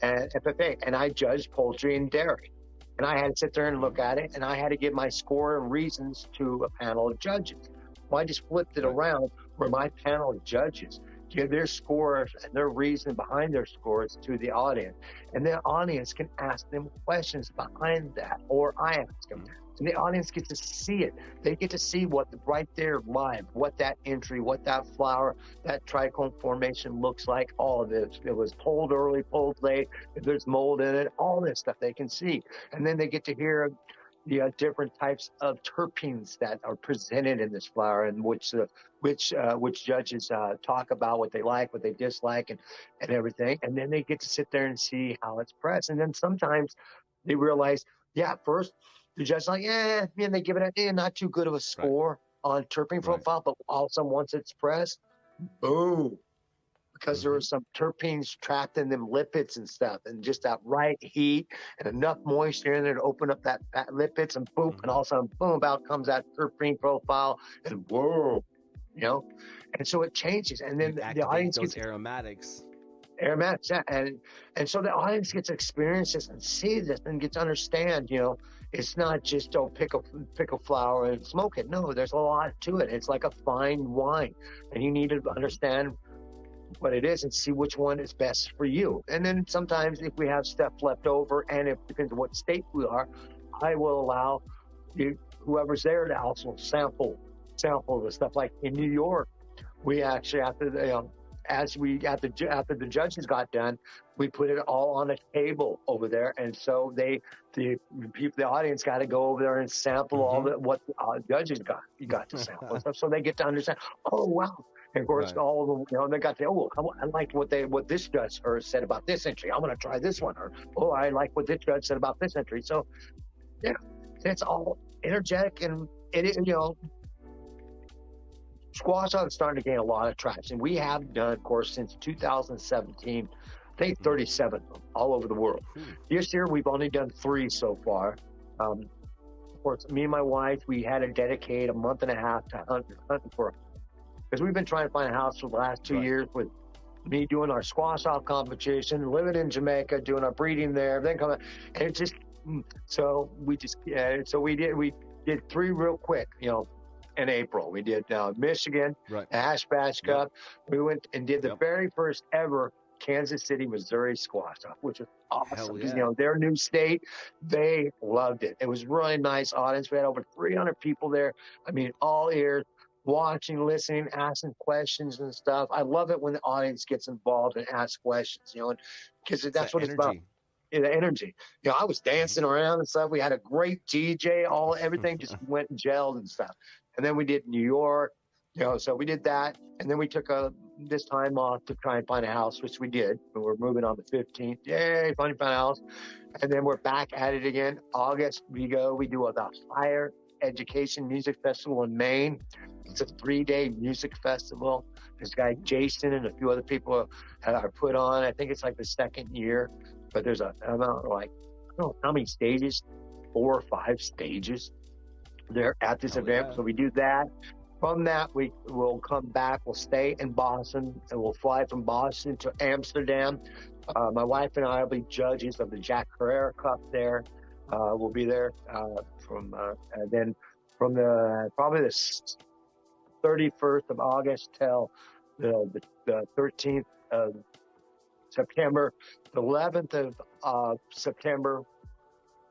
and FFA, and I judged poultry and dairy, and I had to sit there and look at it, and I had to give my score and reasons to a panel of judges. Well, I just flipped it around where my panel of judges give their scores and their reason behind their scores to the audience. And the audience can ask them questions behind that, or I ask them. And the audience gets to see it. They get to see what right there live, what that entry, what that flower, that trichome formation looks like, all of it. It was pulled early, pulled late, if there's mold in it, all this stuff they can see. And then they get to hear the different types of terpenes that are presented in this flower, and which judges talk about what they like, what they dislike, and everything. And then they get to sit there and see how it's pressed. And then sometimes they realize, first the judge's like, and they give it not too good of a score on terpene profile, but all of a sudden once it's pressed, boom. Because there were some terpenes trapped in them lipids and stuff, and just that right heat and enough moisture in there to open up that lipids, and boom, and all of a sudden, boom, out comes that terpene profile, and whoa, you know, and so it changes, and then You the activate audience those gets aromatics. aromatics, yeah, and so the audience gets to experience this and see this and gets to understand, you know, it's not just pick a flower and smoke it. No, there's a lot to it. It's like a fine wine, and you need to understand what it is and see which one is best for you. And then sometimes if we have stuff left over, and it depends on what state we are, I will allow whoever's there to also sample the stuff. Like in New York, we actually after the judges got done, we put it all on a table over there, and so the audience got to go over there and sample all what the judges got to sample and stuff, so they get to understand. Oh wow. And of course, all of them, you know, they got to say, oh, I liked what this judge said about this entry. I'm going to try this one. Or, oh, I like what this judge said about this entry. So, yeah, it's all energetic, and it is, you know, squash is starting to gain a lot of traction. We have done, of course, since 2017, I think 37 of them all over the world. This year, we've only done 3 so far. Of course, me and my wife, we had to dedicate a month and a half to hunting for, because we've been trying to find a house for the last 2 years, with me doing our squash off competition, living in Jamaica, doing our breeding there, then coming, and it just, so we did 3 real quick, you know, in April. We did Michigan, Ash Batch Cup. We went and did the very first ever Kansas City, Missouri squash off, which was awesome because, you know, their new state, they loved it. It was really nice audience. We had over 300 people there. I mean, all ears, watching, listening, asking questions and stuff. I love it when the audience gets involved and asks questions, you know, because that's what it's about. Yeah, the energy. You know, I was dancing around and stuff. We had a great DJ. Everything just went and gelled and stuff. And then we did New York, you know, so we did that. And then we took this time off to try and find a house, which we did. And we're moving on the 15th. Yay, finally found a house. And then we're back at it again. August, we do the Fire Education Music Festival in Maine. It's a 3-day music festival. This guy Jason and a few other people are put on. I think it's like the 2nd year, but there's I don't know how many stages, 4 or 5 stages there at this event. So we do that. From that, we will come back. We'll stay in Boston, and we'll fly from Boston to Amsterdam. My wife and I will be judges of the Jack Herrera Cup there. We'll be there and then from probably the 31st of August till the 13th of September. The 11th of September,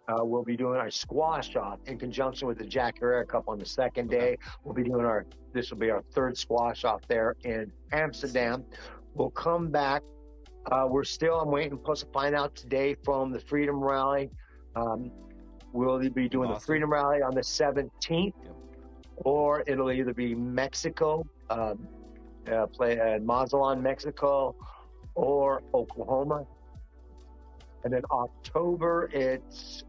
we'll be doing our squash off in conjunction with the Jack Herrera Cup on the 2nd day. We'll be doing this will be our 3rd squash off there in Amsterdam. We'll come back. I'm waiting to find out today from the Freedom Rally. We'll be doing the Freedom Rally on the 17th, or it'll either be Mexico, Mazatlan, Mexico, or Oklahoma. And then October, it's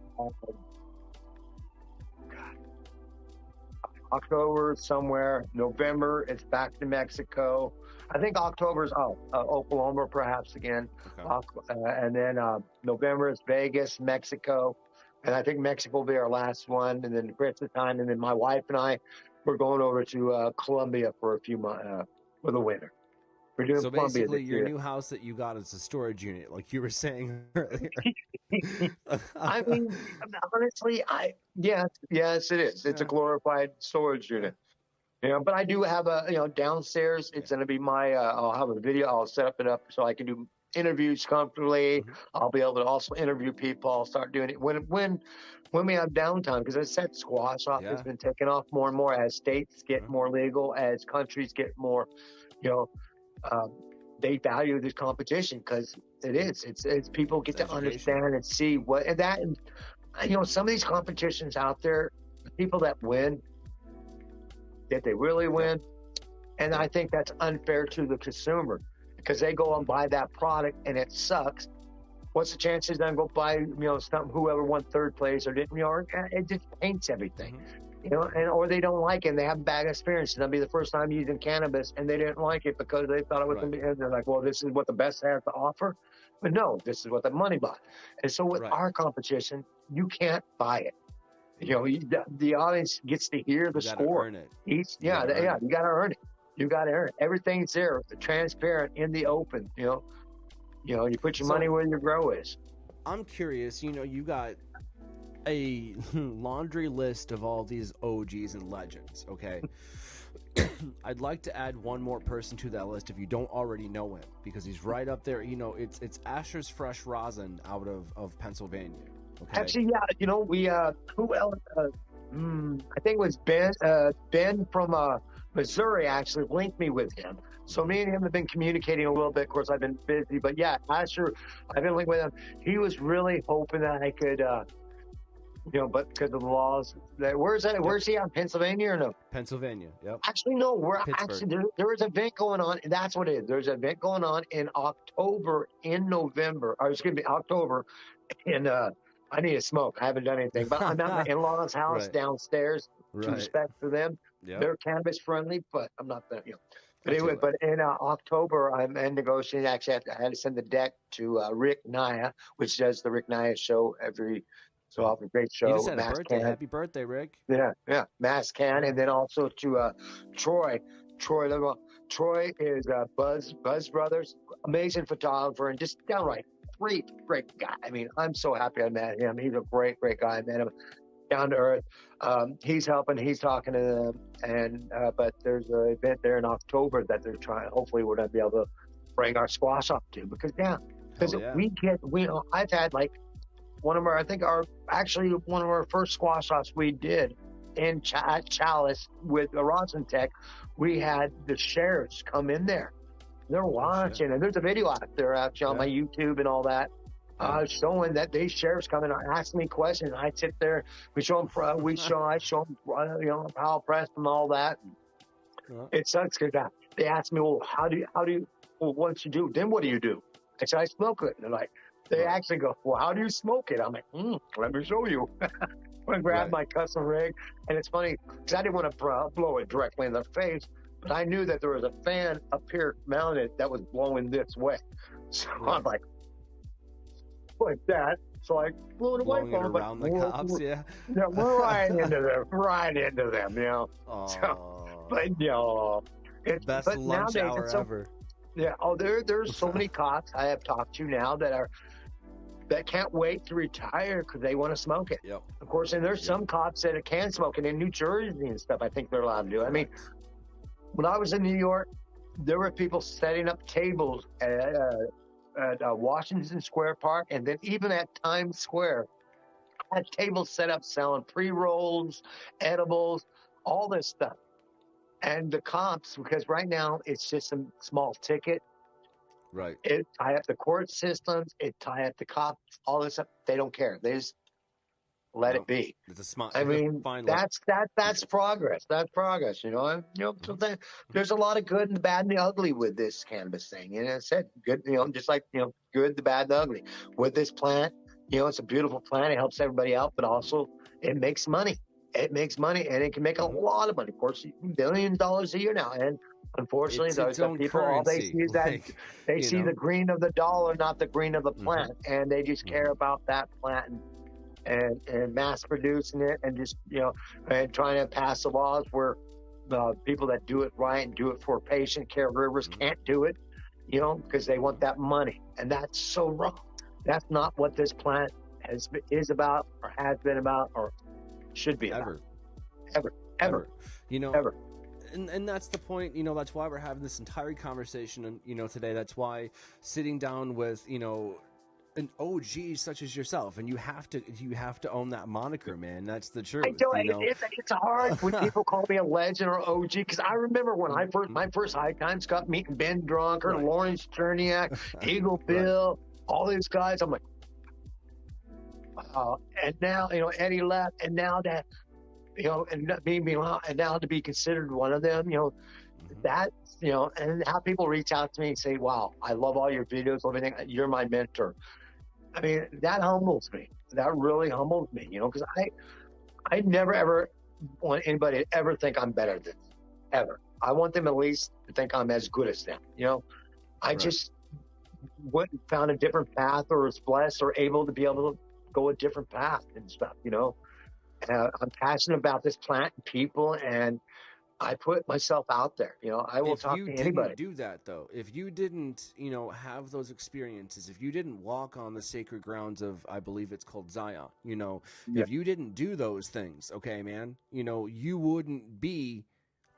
October somewhere. November, it's back to Mexico. I think October's Oklahoma, perhaps again. And then November is Vegas, Mexico. And I think Mexico will be our last one. And then the rest of the time, and then my wife and I, we're going over to Colombia for a few months for the winter. We're doing so Colombia basically, this your year. new house that you got is a storage unit, like you were saying earlier. I mean, honestly, yes, it is. It's a glorified storage unit. Yeah, but I do have downstairs. It's going to be I'll have a video. I'll set it up so I can do interviews comfortably. I'll be able to also interview people. I'll start doing it when we have downtime, because I said squash off has been taken off more and more as states get more legal, as countries get more, they value this competition because it's people get to understand and see some of these competitions out there, the people that win, did they really win? And I think that's unfair to the consumer, because they go and buy that product and it sucks. What's the chances then go buy, something whoever won 3rd place or didn't, it just paints everything, or they don't like it and they have bad experience. That'll be the first time using cannabis and they didn't like it because they thought it was, and they're like, well, this is what the best has to offer. But no, this is what the money bought. And so with our competition, you can't buy it. The audience gets to hear the score. Earn it. You got to earn it. You got to earn it. Everything's there, transparent, in the open. You put your money So where your grow is. I'm curious. You got a laundry list of all these OGs and legends. Okay. I'd like to add one more person to that list if you don't already know him, because he's right up there. It's Asher's Fresh Rosin out of Pennsylvania. Okay. Actually, yeah, we who else? I think it was Ben. Ben from Missouri actually linked me with him. So me and him have been communicating a little bit. Of course, I've been busy, but yeah, Asher, I've been linked with him. He was really hoping that I could, but because of the laws. Where's that? Yep. Where's he out? Pennsylvania or no? Pennsylvania. Yep. Actually, no. We're actually there was an event going on. And that's what it is. There's an event going on in October, in November. Or excuse me, October, and I need to smoke. I haven't done anything, but I'm at my in-laws' house Right. downstairs. Right. To respect for them. Yep. They're cannabis friendly, but I'm not that. But anyway, but in October, I'm in negotiating. Actually, I had to send the deck to Rick Naya, which does the Rick Naya show every so often. Great show. You just had a birthday. Happy birthday, Rick. Yeah. Mass Can, and then also to Troy. Troy is Buzz Brothers, amazing photographer, and just downright great guy. I mean, I'm so happy I met him. He's a great guy. I met him. Down to earth. He's helping. He's talking to them, and but there's an event there in October that they're trying. Hopefully, we're gonna be able to bring our squash up to, because I've had like one of our first squash offs we did in Chalice with the Rosin Tech. We had the sheriffs come in there. They're watching, and there's a video out there actually on my YouTube and all that. Showing that these sheriffs come in and ask me questions. I sit there, I show them, Powell Press and all that. It sucks because they ask me, well, what you do? Then what do you do? I said, I smoke it. And they actually go, well, how do you smoke it? I'm like, let me show you. I grabbed my custom rig, and it's funny because I didn't want to blow it directly in the face, but I knew that there was a fan up here mounted that was blowing this way. So I'm like that, so I blew it away from them. Around the cops, yeah, we're right into them, So, but it's best lunch hour ever. Yeah. Oh, there's so many cops I have talked to now that can't wait to retire because they want to smoke it. Yep. Of course, and there's some cops that can smoke it in New Jersey and stuff. I think they're allowed to do. I mean, when I was in New York, there were people setting up tables at Washington Square Park, and then even at Times Square, had tables set up selling pre-rolls, edibles, all this stuff. And the cops, because right now it's just a small ticket. Right. It tie up the court systems, it tie up the cops, all this stuff. They don't care. They just let it be. It's a smart. I mean, that's progress. That's progress. So there's a lot of good and the bad and the ugly with this cannabis thing. And I said, good. Just like good, the bad, and the ugly with this plant. It's a beautiful plant. It helps everybody out, but also it makes money. It makes money, and it can make a lot of money. Of course, $billions a year now, and unfortunately, those people, all they see is that they see the green of the dollar, not the green of the plant, and they just care about that plant and mass producing it, and just and trying to pass the laws where the people that do it right and do it for patient caregivers can't do it, because they want that money, and that's so wrong. That's not what this plant is about, or has been about, or should be ever. Ever. And that's the point, that's why we're having this entire conversation, and today. That's why sitting down with an OG such as yourself, and you have to own that moniker, man. That's the truth. It's hard when people call me a legend or OG, because I remember when my first High Times Cup, meeting Ben Dronker, Lawrence Cherniak, Eagle Bill, all these guys. I'm like, and now Eddie left, and now that and now to be considered one of them, that and how people reach out to me and say, wow, I love all your videos, everything, you're my mentor. I mean, that humbles me. That really humbles me, because I never ever want anybody to ever think I'm better than them, ever. I want them at least to think I'm as good as them. I just went and found a different path, or was blessed or able to be able to go a different path and stuff, I'm passionate about this plant and people, and I put myself out there. I will If talk you to anybody. didn't do that, though, if you didn't, have those experiences, if you didn't walk on the sacred grounds of, I believe it's called Zion, Yeah, if you didn't do those things, okay, man, you wouldn't be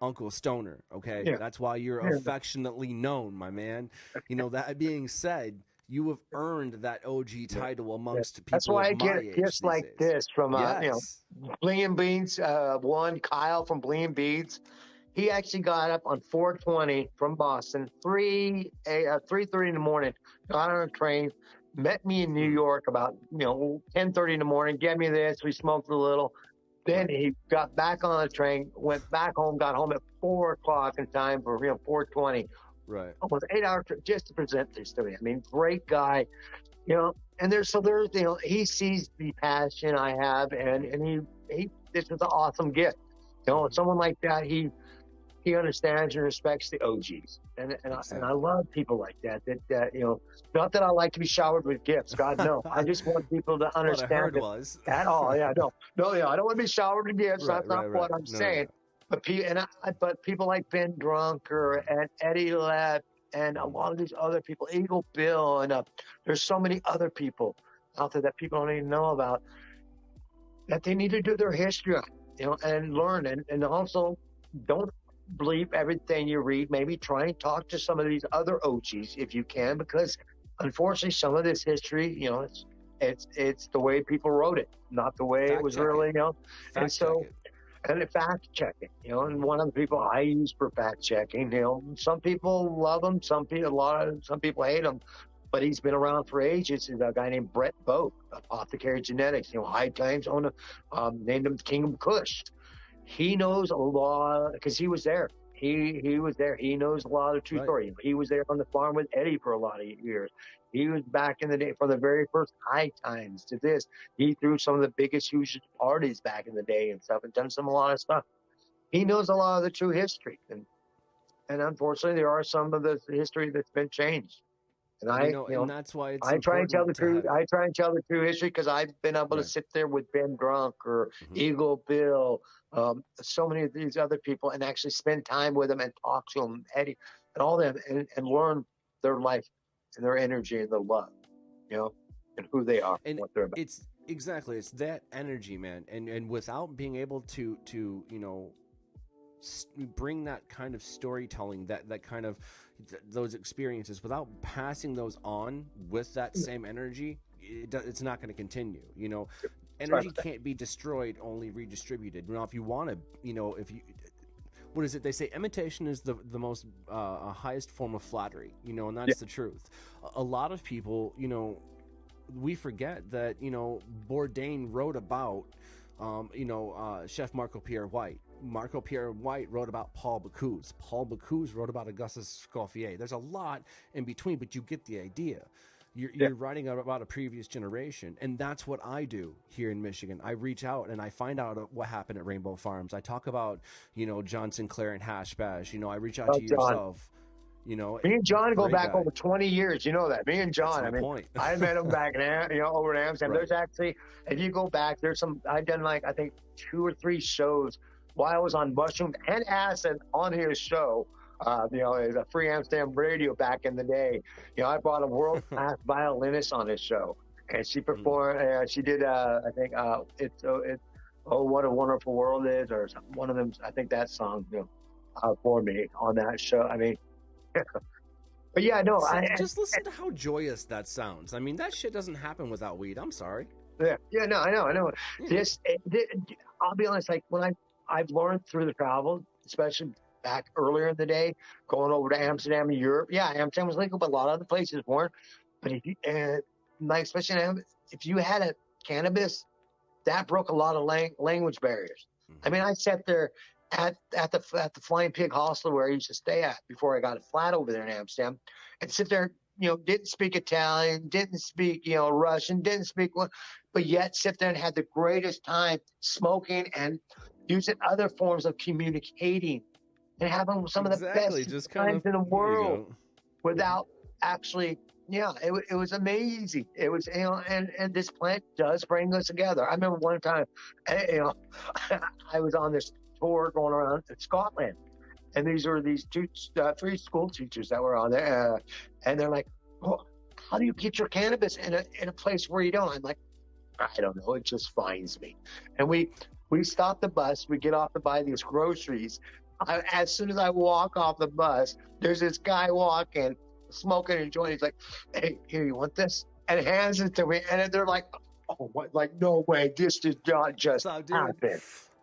Uncle Stoner, okay? yeah, That's why you're yeah. affectionately known, my man. That being said, you have earned that OG Yeah. title Yeah. amongst That's people why of I my get age gifts these like days. this from Yes. Bling and Beans. One Kyle from Bling and Beans. He actually got up on 420 from Boston, 3:30 in the morning. Got on a train, met me in New Mm, York about 10:30 in the morning. Get me this. We smoked a little. Then right, he got back on the train, went back home, got home at 4 o'clock in time for 4:20. right. Almost 8 hours just to present this to me. I mean, great guy. And there's he sees the passion I have, and he this is an awesome gift. Hmm. Someone like that, he understands and respects the OGs, and I Exactly. love people like that. Not that I like to be showered with gifts. God no, I just want people to What I understand heard it was. at all. Yeah, no, yeah, I don't want to be showered with gifts. Right, That's not right, what right. I'm No, no, saying. no. But people like Ben Drunker and Eddie Lepp and a Mhm. lot of these other people, Eagle Bill, and there's so many other people out there that people don't even know about, that they need to do their history on, and learn, and also don't believe everything you read. Maybe try and talk to some of these other OGs if you can, because unfortunately some of this history, it's the way people wrote it, not the way it Fact was check it. really. And Fact check so, it. and fact checking, and Hmm. one of the people I use for fact checking, some people love him, some people hate him, but he's been around for ages. Is a guy named Brett Boak, Apothecary Genetics. High Times owner, named him King of Kush. He knows a lot because he was there. He was there. He knows a lot of the true Right. story. He was there on the farm with Eddie for a lot of years. He was back in the day from the very first High Times to this. He threw some of the biggest, hugest parties back in the day and stuff, and done a lot of stuff. He knows a lot of the true history, and unfortunately, there are some of the history that's been changed. And And that's why it's I try and tell the important to truth. have. I try and tell the true history because I've been able to Right. sit there with Ben Drunk or Hmm. Eagle Bill, so many of these other people, and actually spend time with them and talk to them, Eddie, and all them, and learn their life and their energy and their love, you know, and who they are, And what they're about. it's exactly, it's that energy, man. And without being able to bring that kind of storytelling, that kind of those experiences, without passing those on with that same energy, it's not going to continue. Sorry Energy about that. can't be destroyed, only redistributed. If you want to, if you what is it they say, imitation is the most highest form of flattery, and Yeah, that's the truth. A lot of people, we forget that Bourdain wrote about Chef Marco Pierre White. Marco Pierre White wrote about Paul Bocuse. Paul Bocuse wrote about Augustus Scoffier. There's a lot in between, but you get the idea. yeah. You're writing about a previous generation, and that's what I do here in Michigan. I reach out and I find out what happened at Rainbow Farms. I talk about John Sinclair and Hash Bash. I reach out to John. yourself. Me and John go Great back guy. over 20 years. You know that. Me and That's John. I my mean, point. I met him back in, over in Amsterdam. Right. There's actually, if you go back, I've done like, I think 2 or 3 shows while I was on mushrooms and acid on his show. As a free Amsterdam radio back in the day. I brought a world class violinist on his show, and she Mm. performed. She did, I think, oh, what a wonderful world is, or something. One of them. I think that song, for me on that show. I mean, but yeah, no, Just listen to how joyous that sounds. That shit doesn't happen without weed. I'm sorry. yeah, no, I know. Yeah. This, I'll be honest. Like when I've learned through the travel, especially back earlier in the day, going over to Mhm. Amsterdam and Europe. Yeah, Amsterdam was legal, but a lot of other places weren't. But if you, like especially if you had a cannabis, that broke a lot of language barriers. I Mhm. mean, I sat there at the Flying Pig Hostel where I used to stay at before I got a flat over there in Amsterdam, and sit there, didn't speak Italian, didn't speak, Russian, didn't speak one, but yet sit there and had the greatest time smoking and using other forms of communicating and having some of the Exactly. best Just kind times of. in the Here you world go. without actually, yeah, it was amazing. It was, and this plant does bring us together. I remember one time, I was on this tour going around Scotland. And these are these three school teachers that were on there. And they're like, well, how do you get your cannabis in a place where you don't? I'm like, I don't know. It just finds me. And we stop the bus. We get off to buy these groceries. As soon as I walk off the bus, there's this guy walking, smoking and joint. He's like, hey, here, you want this? And hands it to me. And they're like, oh, what? Like, no way. This did not just happen.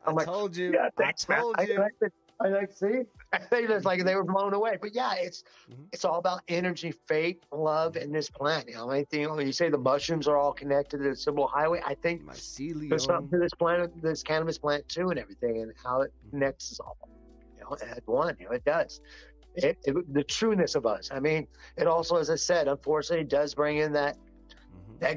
I'm like, told you. Yeah, thanks, I told man. you. I like, see? They just like, they were blown away. But yeah, it's all about energy, faith, love, and this plant. You know, when you say the mushrooms are all connected to the Symbol Highway, I think there's something to this plant, this cannabis plant too, and everything, and how it connects us all. You know, as one. You know, it does. The trueness of us. I mean, it also, as I said, unfortunately, does bring in that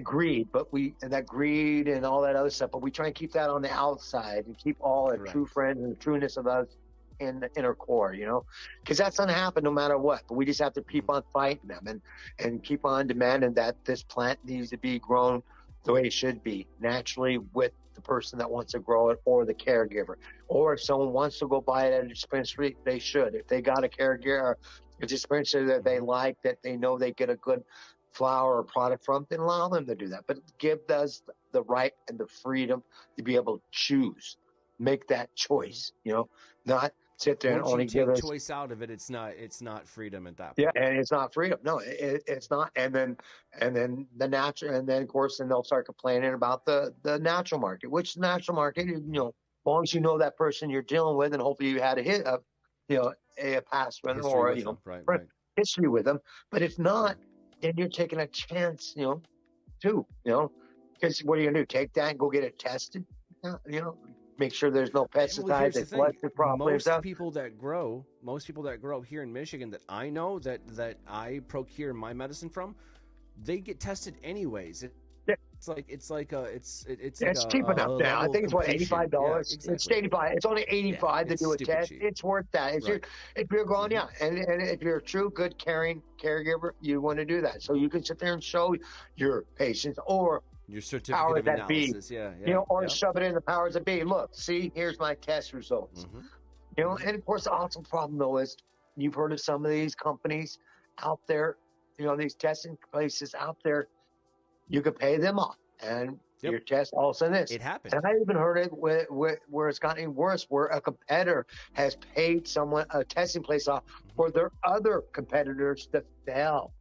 greed, but that greed and all that other stuff. But we try and keep that on the outside and keep all our true friends and the trueness of us in the inner core, you know, because that's going to happen no matter what. But we just have to keep on fighting them and keep on demanding that this plant needs to be grown the way it should be, naturally, with the person that wants to grow it or the caregiver. Or if someone wants to go buy it at a dispensary, they should. If they got a caregiver or a dispensary that they like, that they know they get a good flower or product from, then allow them to do that. But give us the right and the freedom to be able to choose, make that choice, you know, not sit there and only give us choice out of it. It's not freedom at that point. Yeah, and it's not freedom. No, it's not. And then the natural, and then of course, then they'll start complaining about the natural market, which the natural market, you know, as long as you know that person you're dealing with, and hopefully you had a past with them or history with them. But if not, then you're taking a chance, you know, too, you know, because what are you gonna do? Take that and go get it tested, you know. Make sure there's no pesticides. It's collected properly. Most people that grow here in Michigan that I know that I procure my medicine from, they get tested anyways. It's cheap enough now. I think it's what, $85. Yeah, exactly. It's $85. It's only $85 to do a test. Cheap. It's worth that. If you're going, and if you're a true good caring caregiver, you want to do that. So you can sit there and show your patients or your certificate of analysis, you know, or shove it in the powers that be. Look, see, here's my test results. You know, and of course, the awesome problem though is you've heard of some of these companies out there, you know, these testing places out there. You could pay them off, and your test all of a sudden this. It happens. And I even heard it where it's gotten worse, where a competitor has paid someone a testing place off for their other competitors to fail.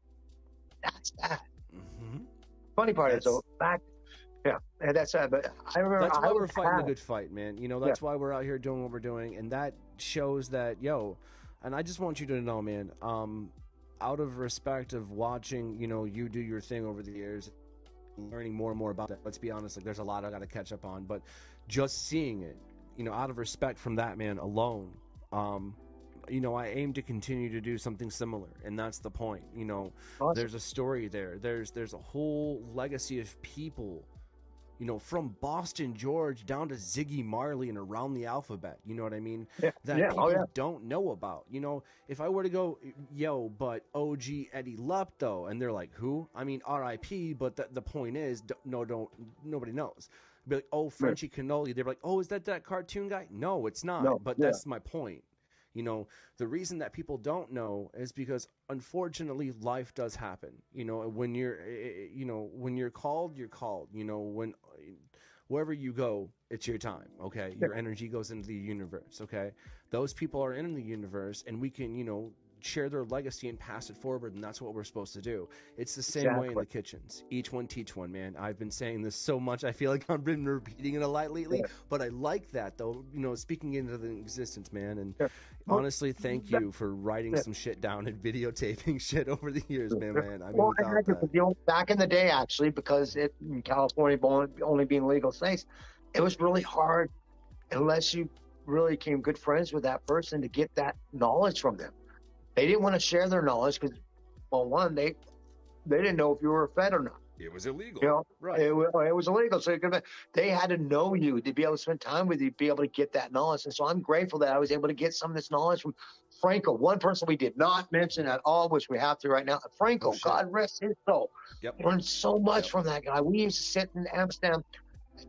That's bad. Funny part is though, and that's sad. But I remember that's why we're fighting a good fight, man. You know, that's why we're out here doing what we're doing, and that shows that, and I just want you to know, man, out of respect of watching, you know, you do your thing over the years, learning more and more about that. Let's be honest, like there's a lot I got to catch up on, but just seeing it, you know, out of respect from that man alone, you know, I aim to continue to do something similar, and that's the point. You know, there's a story there. There's a whole legacy of people, you know, from Boston George down to Ziggy Marley and around the alphabet. You know what I mean? That people don't know about. You know, if I were to go, but OG Eddie Lepto, and they're like, who? I mean, R.I.P. But the point is, nobody knows. Be like, oh, Frenchie Cannoli. They're like, oh, is that cartoon guy? No, it's not. But that's my point. You know, the reason that people don't know is because, unfortunately, life does happen. You know, when you're called, you're called. You know, wherever you go, it's your time. Okay, your energy goes into the universe. Okay, those people are in the universe, and we can, you know, share their legacy and pass it forward, and that's what we're supposed to do. It's the same way in the kitchens. Each one teach one, man. I've been saying this so much, I feel like I've been repeating it a lot lately, but I like that, though, you know, speaking into the existence, man. And honestly, thank you for writing some shit down and videotaping shit over the years, man. I mean, you know, back in the day, actually, because in California only being legal states, it was really hard unless you really became good friends with that person to get that knowledge from them. They didn't want to share their knowledge because, well, one, they didn't know if you were a Fed or not. It was illegal. You know, right. It was illegal. So they had to know you to be able to spend time with you, to be able to get that knowledge. And so I'm grateful that I was able to get some of this knowledge from Franco, one person we did not mention at all, which we have to right now. Franco, God rest his soul. Learned so much from that guy. We used to sit in Amsterdam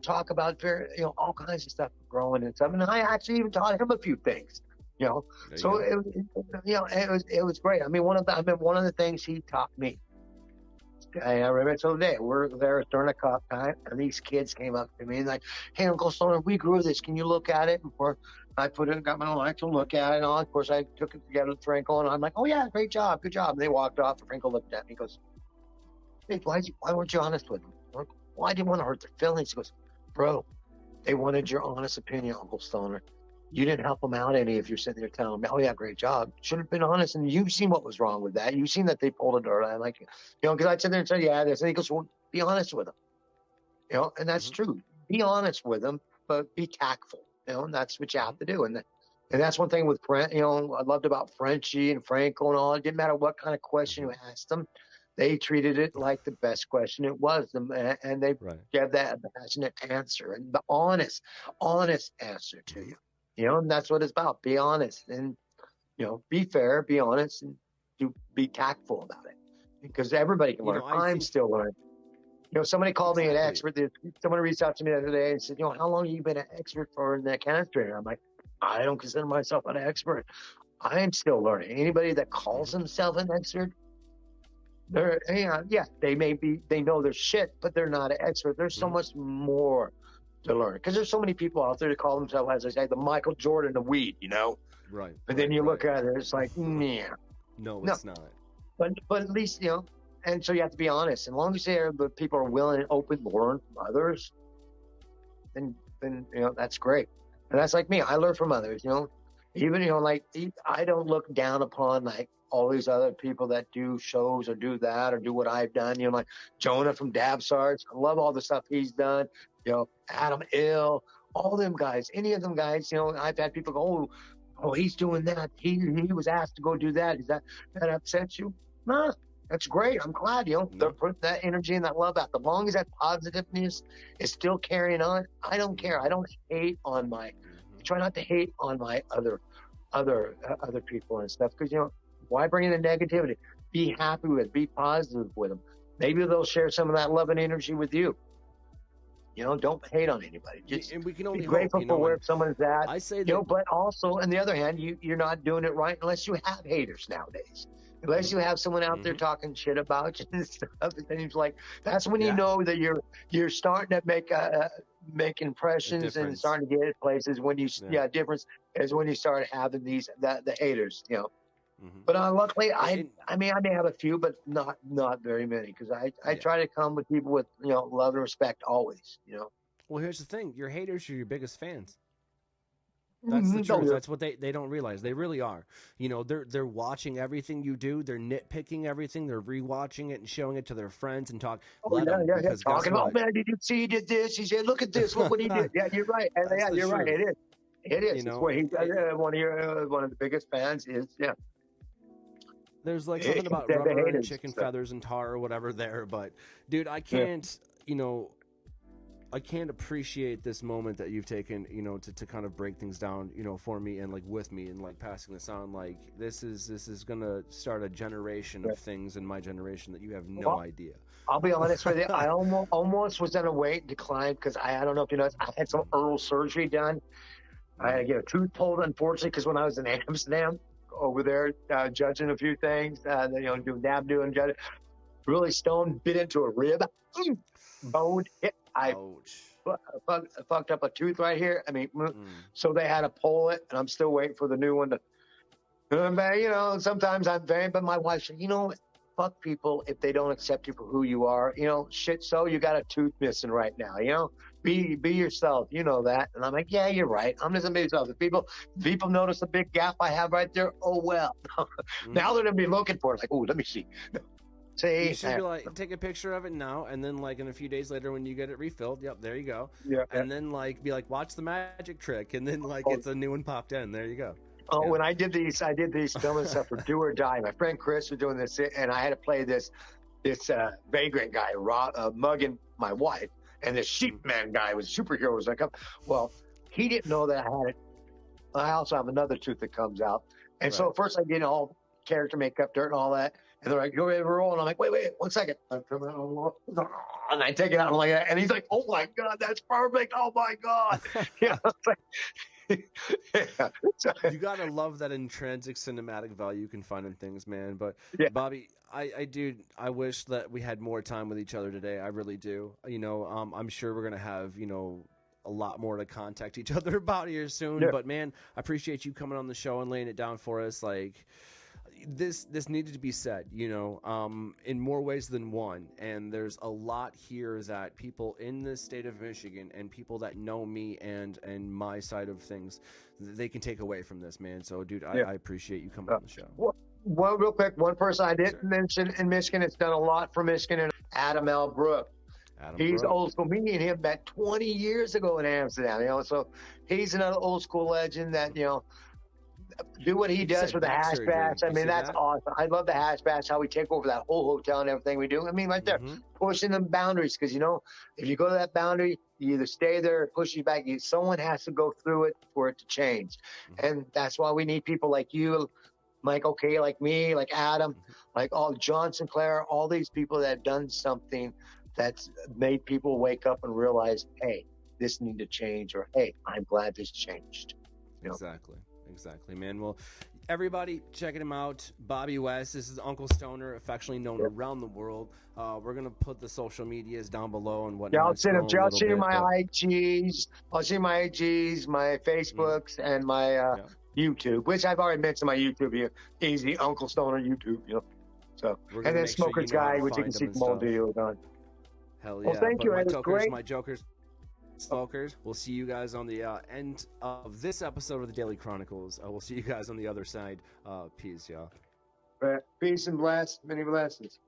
talk about very, all kinds of stuff growing and stuff. And I actually even taught him a few things, you know. There you So go. it was great. I mean, one of the things he taught me. I remember till today. We're there during a cup time, and these kids came up to me and like, "Hey, Uncle Stoner, we grew this. Can you look at it?" Before I put it, got my light to look at it. And all. Of course, I took it together with Frankel, and I'm like, "Oh yeah, great job, good job." And they walked off. And Frankel looked at me. He goes, "Hey, why weren't you honest with them? Why didn't want to hurt their feelings?" He goes, "Bro, they wanted your honest opinion, Uncle Stoner. You didn't help them out any if you're sitting there telling them, 'Oh yeah, great job.' Should have been honest, and you've seen what was wrong with that. You've seen that they pulled a dirt. I'm like, because I'd sit there and say, yeah, this. And he goes, well, be honest with them, and that's true. Be honest with them, but be tactful, and that's what you have to do. And that's one thing with I loved about Frenchie and Franco and all. It didn't matter what kind of question you asked them. They treated it like the best question it was, and they gave that passionate answer and the honest answer to you. And that's what it's about. Be honest and, be fair, be honest, and be tactful about it because everybody can learn. I'm still learning. Somebody called me an expert. Someone reached out to me the other day and said, how long have you been an expert for in that chemistry? And I'm like, I don't consider myself an expert. I am still learning. Anybody that calls themselves an expert, they know their shit, but they're not an expert. There's so much more to learn because there's so many people out there that call themselves, as I say, the Michael Jordan of weed, Right. But then you look at it, it's like, yeah. No, it's not. But at least, and so you have to be honest. And as long as the people are willing and open to learn from others, then that's great. And that's like me. I learn from others, even, like I don't look down upon like all these other people that do shows or do that or do what I've done, like Jonah from Dab Sarge. I love all the stuff he's done, Adam Ill, all them guys, any of them guys, I've had people go, oh, he's doing that. He was asked to go do that. Does that upsets you? Nah, that's great. I'm glad, they're putting that energy and that love out. As long as that positiveness is still carrying on, I don't care. I don't hate on I try not to hate on my other people and stuff because, why bring in the negativity? Be happy with it. Be positive with them. Maybe they'll share some of that love and energy with you. Don't hate on anybody. Just and we can only be grateful for where someone's at. I say that, but also, on the other hand, you're not doing it right unless you have haters nowadays. Unless you have someone out there talking shit about you and stuff, and things like that's when you know that you're starting to make impressions and starting to get places. When you difference is when you start having the haters. But luckily, I may have a few, but not very many because I try to come with people with love and respect always. Well, here's the thing: your haters are your biggest fans. That's the truth. That's what they don't realize. They really are. They're watching everything you do. They're nitpicking everything. They're rewatching it and showing it to their friends and talk. Because talking about, man, did you see he did this? He said, look at this. Look what he did. Yeah, you're right. And you're right. It is. It is. It's where one of the biggest fans is. Yeah. There's like something about rubber and chicken feathers and tar or whatever there, but dude, I can't, I can't appreciate this moment that you've taken, to kind of break things down, for me and like with me and like passing this on. Like this is gonna start a generation of things in my generation that you have no idea. I'll be honest with you. I almost was on a weight decline because I don't know if you know, I had some oral surgery done. I had to get a tooth pulled, unfortunately, because when I was in Amsterdam over there judging a few things, doing doing judging, really stoned, bit into a rib, bone hit. I fucked up a tooth right here. I mean, so they had to pull it, and I'm still waiting for the new one to. Sometimes I'm very, but my wife said, fuck people if they don't accept you for who you are. Shit. So you got a tooth missing right now. Be yourself. You know that. And I'm like, yeah, you're right. I'm just be myself. If people notice the big gap I have right there, oh well. Now they're gonna be looking for it. Like, oh, let me see. You should be like, take a picture of it now, and then like in a few days later when you get it refilled, yep, there you go. Yeah. And then like be like, watch the magic trick, and then like it's a new one popped in. There you go. Oh, when I did these filming stuff for Do or Die. My friend Chris was doing this, and I had to play this vagrant guy, mugging my wife, and this sheep man guy was a superhero. Was like, well, he didn't know that I had it. I also have another tooth that comes out, and so at first I did all character makeup, dirt, and all that. And they're like, "Go ahead, roll." And I'm like, "Wait, 1 second." I'm coming out, and I take it out. I'm like, and he's like, "Oh my God, that's perfect. Oh my God." You know, it's like, yeah. So, You gotta love that intrinsic cinematic value you can find in things, man. But yeah, Bobby, I wish that we had more time with each other today. I really do. You know, I'm sure we're gonna have, you know, a lot more to contact each other about here soon. yeah, But man, I appreciate you coming on the show and laying it down for us. Like, this needed to be said, you know, in more ways than one. And there's a lot here that people in the state of Michigan and people that know me and my side of things, they can take away from this, man. So, dude, yeah. I appreciate you coming on the show. Well, real quick, one person I Yes, didn't mention in Michigan that's done a lot for Michigan, and Adam L. Brook. Adam He's Brooke. old school. Me and him met 20 years ago in Amsterdam. You know, so he's another old school legend that, you know, do what he does said for the back hash surgery. bash. I You mean, see that's that? awesome. I love the hash bash, how we take over that whole hotel and everything we do. I mean, right there, pushing the boundaries. Because, you know, if you go to that boundary, you either stay there or push you back. Someone has to go through it for it to change. And that's why we need people like you, Michael K., like me, like Adam, like all John Sinclair, all these people that have done something that's made people wake up and realize, hey, this need to change, or hey, I'm glad this changed. You know? Exactly, man. Well, everybody checking him out. Bobby West. This is Uncle Stoner, affectionately known around the world. We're gonna put the social medias down below and whatnot. Yeah, I'll send them. I'll see my but... IGs. I'll see my IGs, my Facebooks, and my YouTube, which I've already mentioned my YouTube here. Easy Uncle Stoner YouTube, you know. So, and then Smoker's Guy, which you can see from all videos on. Hell yeah. Well, thank you. My It was tokers, great. my jokers, smokers. We'll see you guys on the end of this episode of the Daily Chronicles. We'll see you guys on the other side. Peace, y'all. Peace and bless. Many blessings.